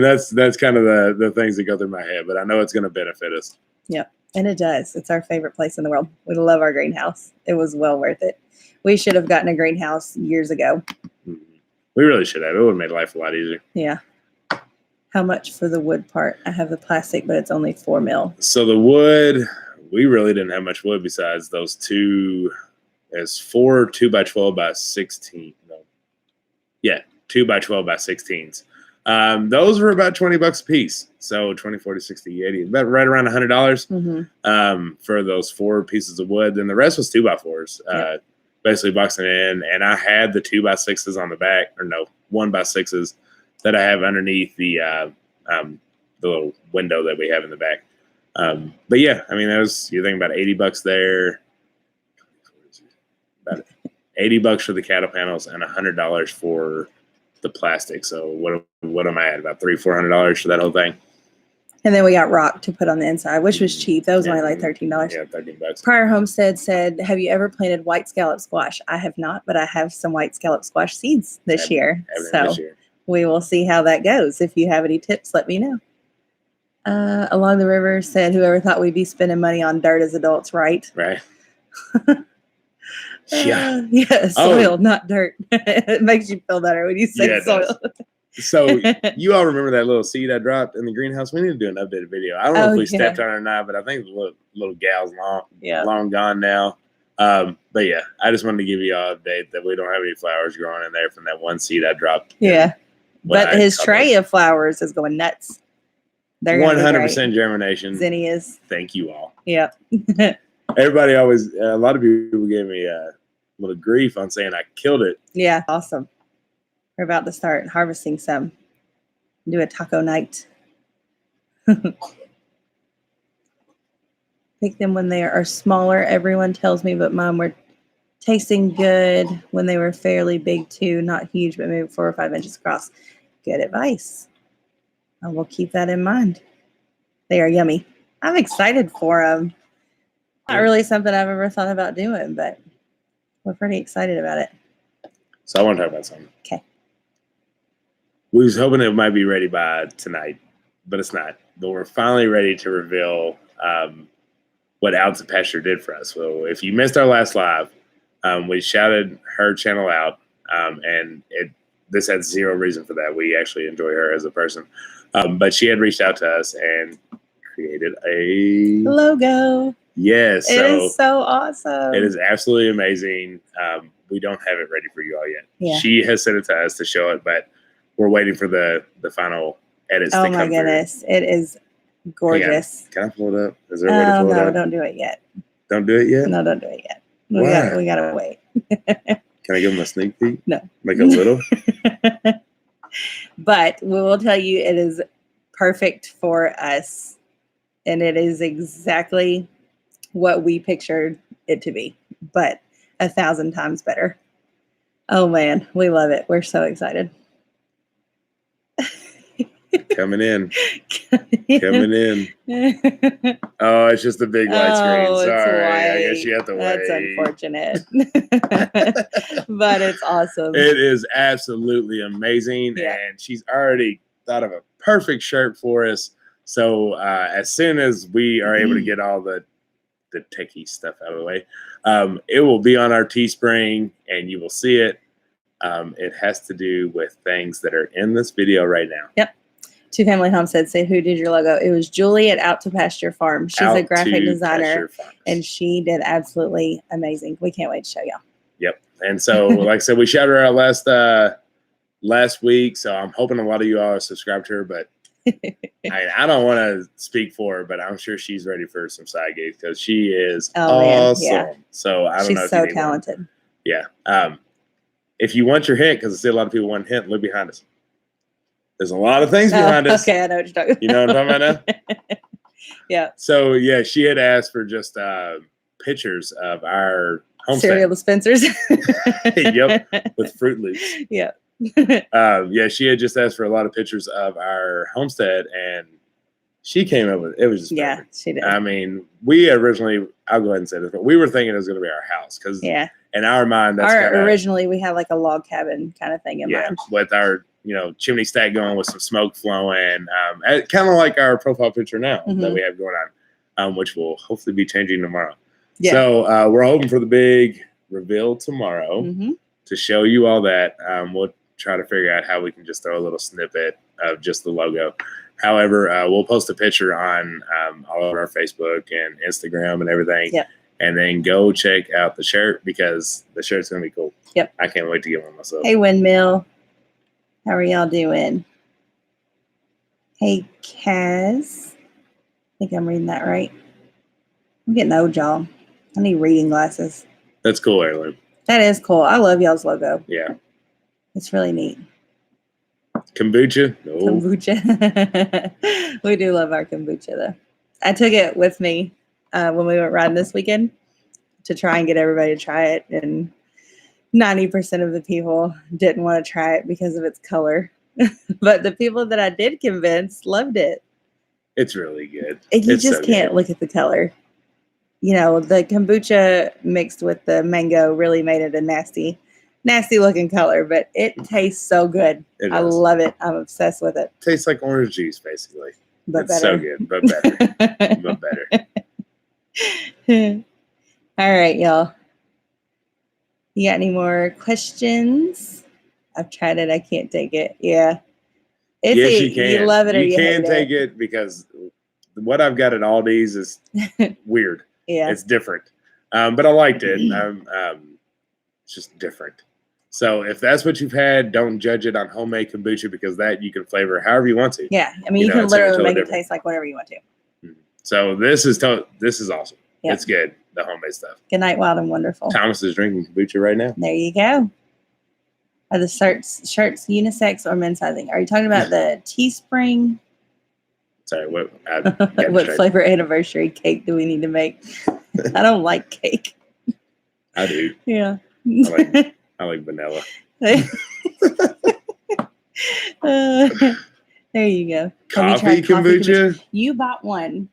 that's kind of the things that go through my head, but I know it's going to benefit us. Yep. And it does. It's our favorite place in the world. We love our greenhouse. It was well worth it. We should have gotten a greenhouse years ago. We really should have. It would have made life a lot easier. Yeah. How much for the wood part? I have the plastic, but it's only 4 mil. So the wood, we really didn't have much wood besides those two. There's 4 2x12 by 16. No. Yeah, 2x12 by 16s. Those were about $20 a piece. So 20, 40, 60, 80, about right around $100 for those 4 pieces of wood. Then the rest was 2x4s. Basically boxing it in, and I had the 2x6s on the back, or no, 1x6s that I have underneath the little window that we have in the back. But yeah, I mean, you're thinking about $80 there, about $80 for the cattle panels, and $100 for the plastic. So what am I at? About $300-400 for that whole thing. And then we got rock to put on the inside, which was cheap. That was only like $13. Yeah, $13. Prior Homestead said, have you ever planted white scallop squash? I have not, but I have some white scallop squash seeds this year. So we will see how that goes. If you have any tips, let me know. Along the river said, whoever thought we'd be spending money on dirt as adults, right? Right. Yeah. Yeah, soil, not dirt. It makes you feel better when you say soil. So you all remember that little seed I dropped in the greenhouse? We need to do an updated video. I don't know if we stepped on it or not, but I think the little gal's long gone now. But yeah, I just wanted to give you all an update that we don't have any flowers growing in there from that one seed I dropped. Yeah. But his tray of flowers is going nuts. They're 100% germination. Zinnias. Thank you all. Yep. Everybody always, a lot of people gave me a little grief on saying I killed it. Yeah, awesome. We're about to start harvesting some. Do a taco night. Pick them when they are smaller. Everyone tells me, but mine were tasting good when they were fairly big too. Not huge, but maybe 4 or 5 inches across. Good advice. I will keep that in mind. They are yummy. I'm excited for them. Not really something I've ever thought about doing, but we're pretty excited about it. So I want to talk about something. Okay. We was hoping it might be ready by tonight, but it's not. But we're finally ready to reveal what Out to Pasture did for us. So if you missed our last live, we shouted her channel out, and this had zero reason for that. We actually enjoy her as a person. But she had reached out to us and created a logo. Yes. It is so awesome. It is absolutely amazing. We don't have it ready for you all yet. Yeah. She has sent it to us to show it, but we're waiting for the final edits to come through. Oh my goodness. It is gorgeous. Can I pull it up? Is there a way to pull it up? No, don't do it yet. Don't do it yet? No, don't do it yet. We gotta wait. Can I give them a sneak peek? No. Like a little? But we will tell you it is perfect for us. And it is exactly what we pictured it to be, but 1,000 times better. Oh man, we love it. We're so excited. Coming in. Coming in. Oh, it's just a big white screen. Sorry. I guess you have to wait. That's unfortunate. But it's awesome. It is absolutely amazing. Yeah. And she's already thought of a perfect shirt for us. So as soon as we are able to get all the techie stuff out of the way, it will be on our Teespring and you will see it. It has to do with things that are in this video right now. Yep. Two Family Homestead say, who did your logo? It was Julie at Out to Pasture Farm. She's a graphic designer, and she did absolutely amazing. We can't wait to show y'all. Yep. And so, like I said, we shouted her out last week, so I'm hoping a lot of you all are subscribed to her, but I don't want to speak for her, but I'm sure she's ready for some side gigs because she is awesome. Yeah. So I don't know. She's so talented. Yeah. If you want your hint, because I see a lot of people want a hint, look behind us. There's a lot of things behind us. Okay, I know what you're talking about. You know what I'm talking about now? Yeah. So, yeah, she had asked for just pictures of our homestead. Cereal dispensers. Yep, with Fruit Loops. Yeah. Yeah, she had just asked for a lot of pictures of our homestead, and she came up with it. Was just perfect. She did. I mean, we originally, I'll go ahead and say this, but we were thinking it was going to be our house because in our mind, that's originally we had like a log cabin kind of thing in mind. With our chimney stack going with some smoke flowing, kind of like our profile picture now that we have going on, which will hopefully be changing tomorrow. Yeah. So we're hoping for the big reveal tomorrow to show you all that. We'll try to figure out how we can just throw a little snippet of just the logo. However, we'll post a picture on all of our Facebook and Instagram and everything. Yep. And then go check out the shirt because the shirt's going to be cool. Yep. I can't wait to get one myself. Hey, Windmill. How are y'all doing? Hey, Kaz. I think I'm reading that right. I'm getting old, y'all. I need reading glasses. That's cool, Heirloom. That is cool. I love y'all's logo. Yeah. It's really neat. Kombucha? No. Kombucha. We do love our kombucha, though. I took it with me when we went riding this weekend to try and get everybody to try it, and 90% of the people didn't want to try it because of its color. But the people that I did convince loved it. It's really good. And you It's just so can't good. look at the color. You know, the kombucha mixed with the mango really made it a nasty looking color, but it tastes so good. It I does. love it. I'm obsessed with it. Tastes like orange juice, basically. But It's so better. good, but better. But better. All right, y'all. You got any more questions? I've tried it. I can't take it. Yeah. Yes, you can. You love it or you can hate take it. it because what I've got at Aldi's is weird. Yeah. It's different. But I liked it. It's just different. So if that's what you've had, don't judge it on homemade kombucha because that you can flavor however you want to. Yeah. I mean, you can literally make it taste like whatever you want to. So this is awesome. Yeah. It's good. The homemade stuff. Good night, wild and wonderful. Thomas is drinking kombucha right now. There you go. Are the shirts unisex or men's sizing? Are you talking about the Teespring? Sorry, what? What flavor anniversary cake do we need to make? I don't like cake. I do. Yeah. I like vanilla. There you go. Coffee kombucha? You bought one.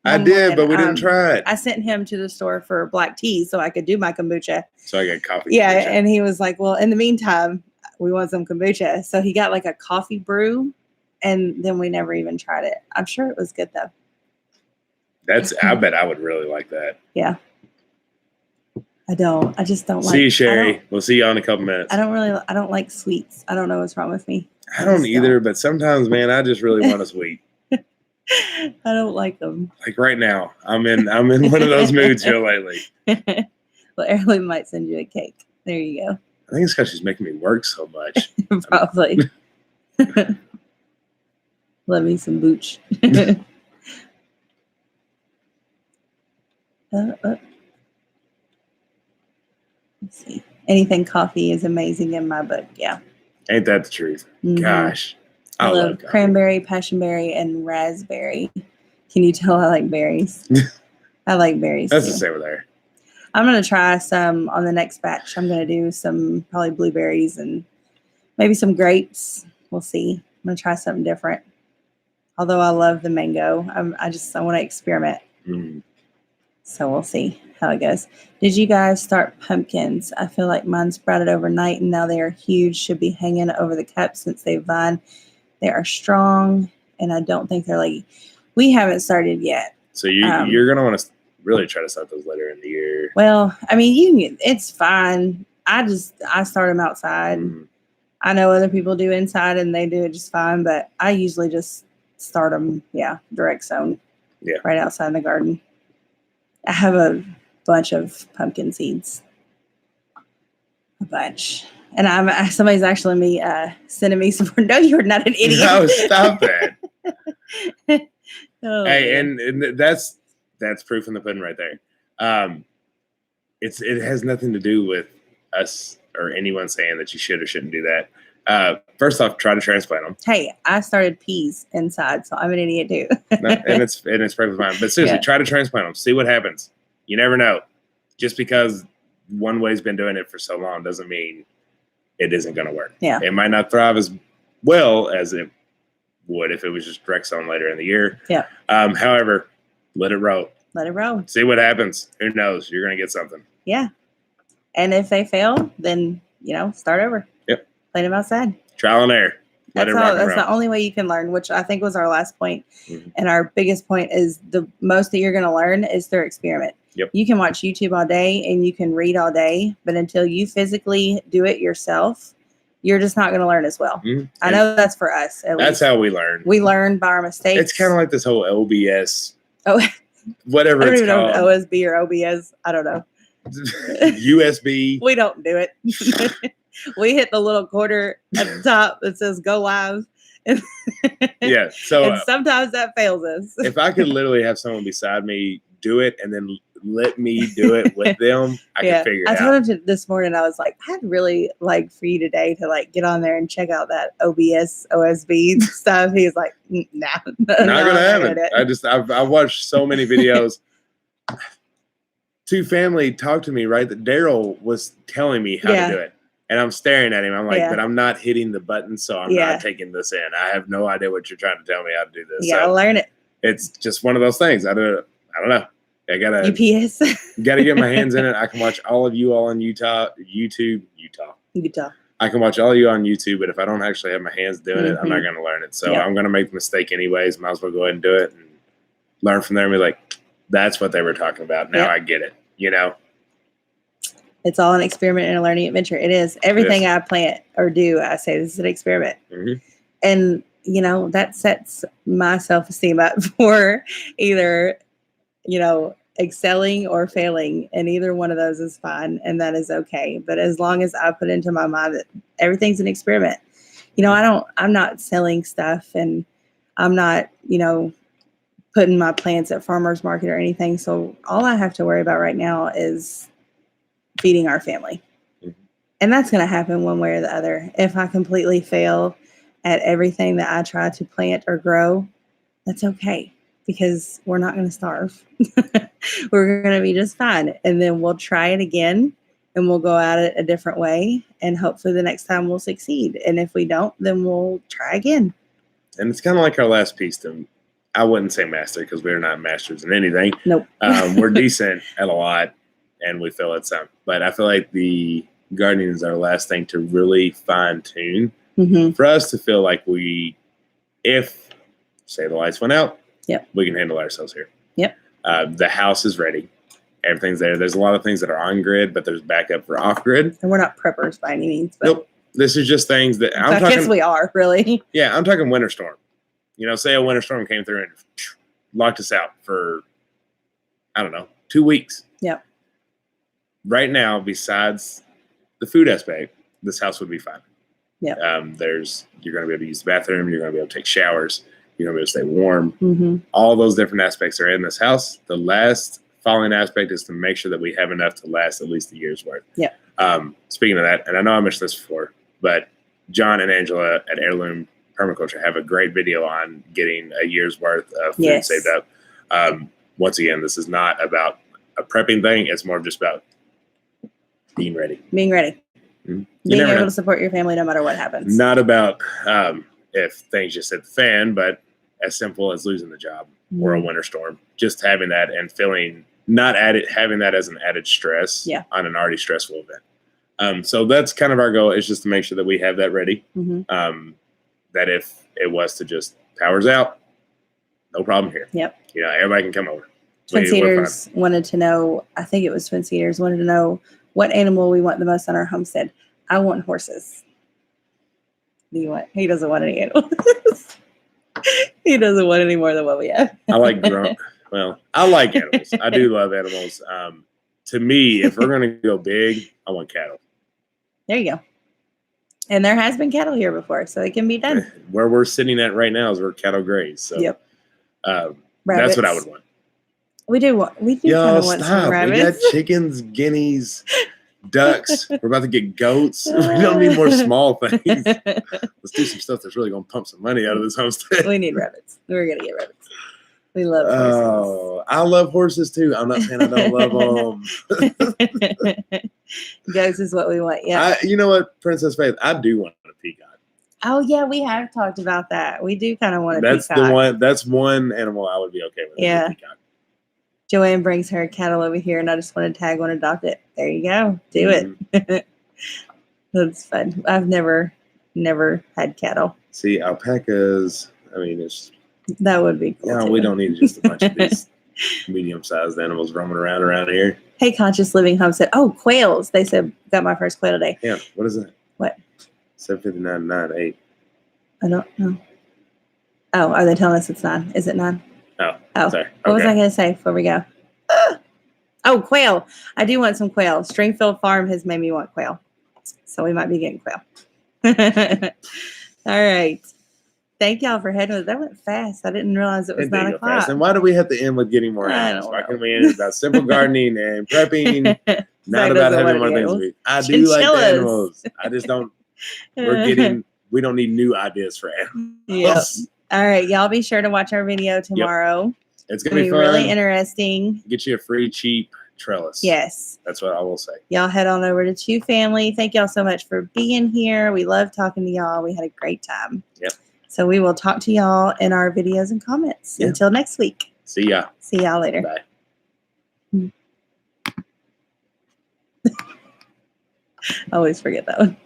I did, but we didn't try it. I sent him to the store for black tea so I could do my kombucha. So I got coffee. Yeah, kombucha. and he was like, well, in the meantime, we want some kombucha. So he got like a coffee brew, and then we never even tried it. I'm sure it was good, though. I bet I would really like that. Yeah. I just don't like. See you, Sherry. We'll see you in a couple minutes. I don't like sweets. I don't know what's wrong with me. I don't either, but sometimes, man, I just really want a sweet. I don't like them. Like right now, I'm in one of those moods here lately. Well, Erin might send you a cake. There you go. I think it's because she's making me work so much. Probably. Love me some booch. Let's see. Anything coffee is amazing in my book. Yeah. Ain't that the truth? Mm-hmm. Gosh. I love cranberry, passionberry, and raspberry. Can you tell I like berries? I like berries. That's too. the same with there. I'm going to try some on the next batch. I'm going to do some probably blueberries and maybe some grapes. We'll see. I'm going to try something different. Although I love the mango, I want to experiment. Mm. So we'll see how it goes. Did you guys start pumpkins? I feel like mine sprouted overnight and now they are huge. Should be hanging over the cup since they've vine. They are strong and I don't think they're leggy. We haven't started yet. So you're going to want to really try to start those later in the year. Well, I mean, it's fine. I start them outside. Mm. I know other people do inside and they do it just fine, but I usually just start them, direct sown. Yeah. Right outside the garden. I have a bunch of pumpkin seeds. A bunch. And somebody's actually sending me some. No, you're not an idiot. No, stop that. Oh, hey, and that's proof in the pudding right there. It has nothing to do with us or anyone saying that you should or shouldn't do that. First off, try to transplant them. Hey, I started peas inside, so I'm an idiot too. No, and it's perfectly fine. But seriously, try to transplant them. See what happens. You never know. Just because one way's been doing it for so long doesn't mean it isn't going to work. Yeah. It might not thrive as well as it would if it was just direct sown later in the year. Yeah. However, let it roll. Let it roll. See what happens. Who knows? You're going to get something. Yeah. And if they fail, then, start over. Yep. Plant them outside. Trial and error. That's the only way you can learn, which I think was our last point. Mm-hmm. And our biggest point is the most that you're going to learn is through experiment. Yep. You can watch YouTube all day and you can read all day, but until you physically do it yourself, you're just not going to learn as well. Mm-hmm. I know that's for us. At That's least. how we learn. We learn by our mistakes. It's kind of like this whole OBS. Oh, whatever I don't it's even called. know OSB or OBS. I don't know. USB. We don't do it. We hit the little quarter at the top that says go live. Yeah. So and sometimes that fails us. if I could literally have someone beside me do it and then let me do it with them, I can figure it out. I told him this morning, I was like, I'd really like for you today to get on there and check out that OBS, OSB stuff. He was like, nah. Not gonna happen. I watched so many videos. Two family talked to me, right? That Daryl was telling me how to do it. And I'm staring at him. I'm like, but I'm not hitting the button, so I'm not taking this in. I have no idea what you're trying to tell me how to do this. You gotta learn it. it's just one of those things. I don't know. I gotta UPS. gotta get my hands in it. I can watch all of you all on YouTube. Utah. I can watch all of you on YouTube, but if I don't actually have my hands doing it, I'm not going to learn it. So I'm going to make the mistake anyways. Might as well go ahead and do it and learn from there and be like, that's what they were talking about. Now I get it. You know, it's all an experiment and a learning adventure. It is. Everything I plant or do, I say this is an experiment. And, you know, that sets my self-esteem up for either, you know, excelling or failing, and either one of those is fine, and that is okay. But as long as I put into my mind that everything's an experiment, you know, I'm not selling stuff, and I'm not, you know, putting my plants at farmers market or anything. So all I have to worry about right now is feeding our family. And that's going to happen one way or the other. If I completely fail at everything that I try to plant or grow, that's okay, because we're not going to starve. We're going to be just fine. And then we'll try it again, and we'll go at it a different way. And hopefully the next time we'll succeed. And if we don't, then we'll try again. And it's kind of like our last piece. I wouldn't say master, because we're not masters in anything. Nope. We're decent at a lot, and we fail at some. But I feel like the gardening is our last thing to really fine tune for us to feel like if say the lights went out, we can handle ourselves here. The house is ready. Everything's there. There's a lot of things that are on grid, but there's backup for off grid. And we're not preppers by any means. But nope. This is just things that I guess we are, really. Yeah, I'm talking winter storm. You know, say a winter storm came through and locked us out for, I don't know, 2 weeks. Yep. Right now, besides the food aspect, this house would be fine. Yeah. You're going to be able to use the bathroom. You're going to be able to take showers. You're going to be able to stay warm. All those different aspects are in this house. The last following aspect is to make sure that we have enough to last at least a year's worth. Yeah. Speaking of that, and I know I mentioned this before, but John and Angela at Heirloom Permaculture have a great video on getting a year's worth of food saved up. Once again, this is not about a prepping thing. It's more just about being ready. Being ready. Being able to support your family no matter what happens. Not about if things just hit the fan, but as simple as losing the job or a winter storm. Just having that and feeling having that as an added stress on an already stressful event. So that's kind of our goal, is just to make sure that we have that ready. That if it was to just powers out, no problem here. Yep. You know, everybody can come over. Twin Cedars wanted to know, I think it was Twin Cedars, wanted to know what animal we want the most on our homestead. I want horses. Do you want? He doesn't want any animals. He doesn't want any more than what we have. I like animals. I do love animals. To me, if we're going to go big, I want cattle. There you go. And there has been cattle here before, so it can be done. Where we're sitting at right now is where cattle graze. So that's what I would want. We do kind of want some rabbits. We got chickens, guineas, ducks. We're about to get goats. We don't need more small things. Let's do some stuff that's really going to pump some money out of this homestead. We need rabbits. We're going to get rabbits. We love horses. Oh, I love horses too. I'm not saying I don't love them. Goats is what we want. Yeah. You know what, Princess Faith? I do want a peacock. Oh yeah, we have talked about that. We do kind of want a peacock. That's one animal I would be okay with. Yeah. A peacock. Joanne brings her cattle over here, and I just want to tag one, adopt it. There you go. Do it. That's fun. I've never had cattle. See, alpacas. I mean, that would be cool. Yeah, we don't need just a bunch of these medium-sized animals roaming around here. Hey, Conscious Living Homestead. Oh, quails. They said, got my first quail today. Yeah. What is that? What? 759.98. I don't know. Oh, are they telling us it's 9? Is it 9? Oh, sorry. What was I going to say before we go? Oh, quail. I do want some quail. Stringfield Farm has made me want quail. So we might be getting quail. All right. Thank y'all for heading with it. That went fast. I didn't realize it was 9 o'clock. Fast. And why do we have to end with getting more animals? Why can't we end about simple gardening and prepping? Not about having more things. I do like the animals. I just don't. We don't need new ideas for animals. Yep. All right. Y'all be sure to watch our video tomorrow. Yep. It's going to be fun. Really interesting. Get you a free, cheap trellis. Yes. That's what I will say. Y'all head on over to Chew Family. Thank y'all so much for being here. We love talking to y'all. We had a great time. Yep. So we will talk to y'all in our videos and comments. Yeah. Until next week. See ya. See y'all later. Bye. I always forget that one.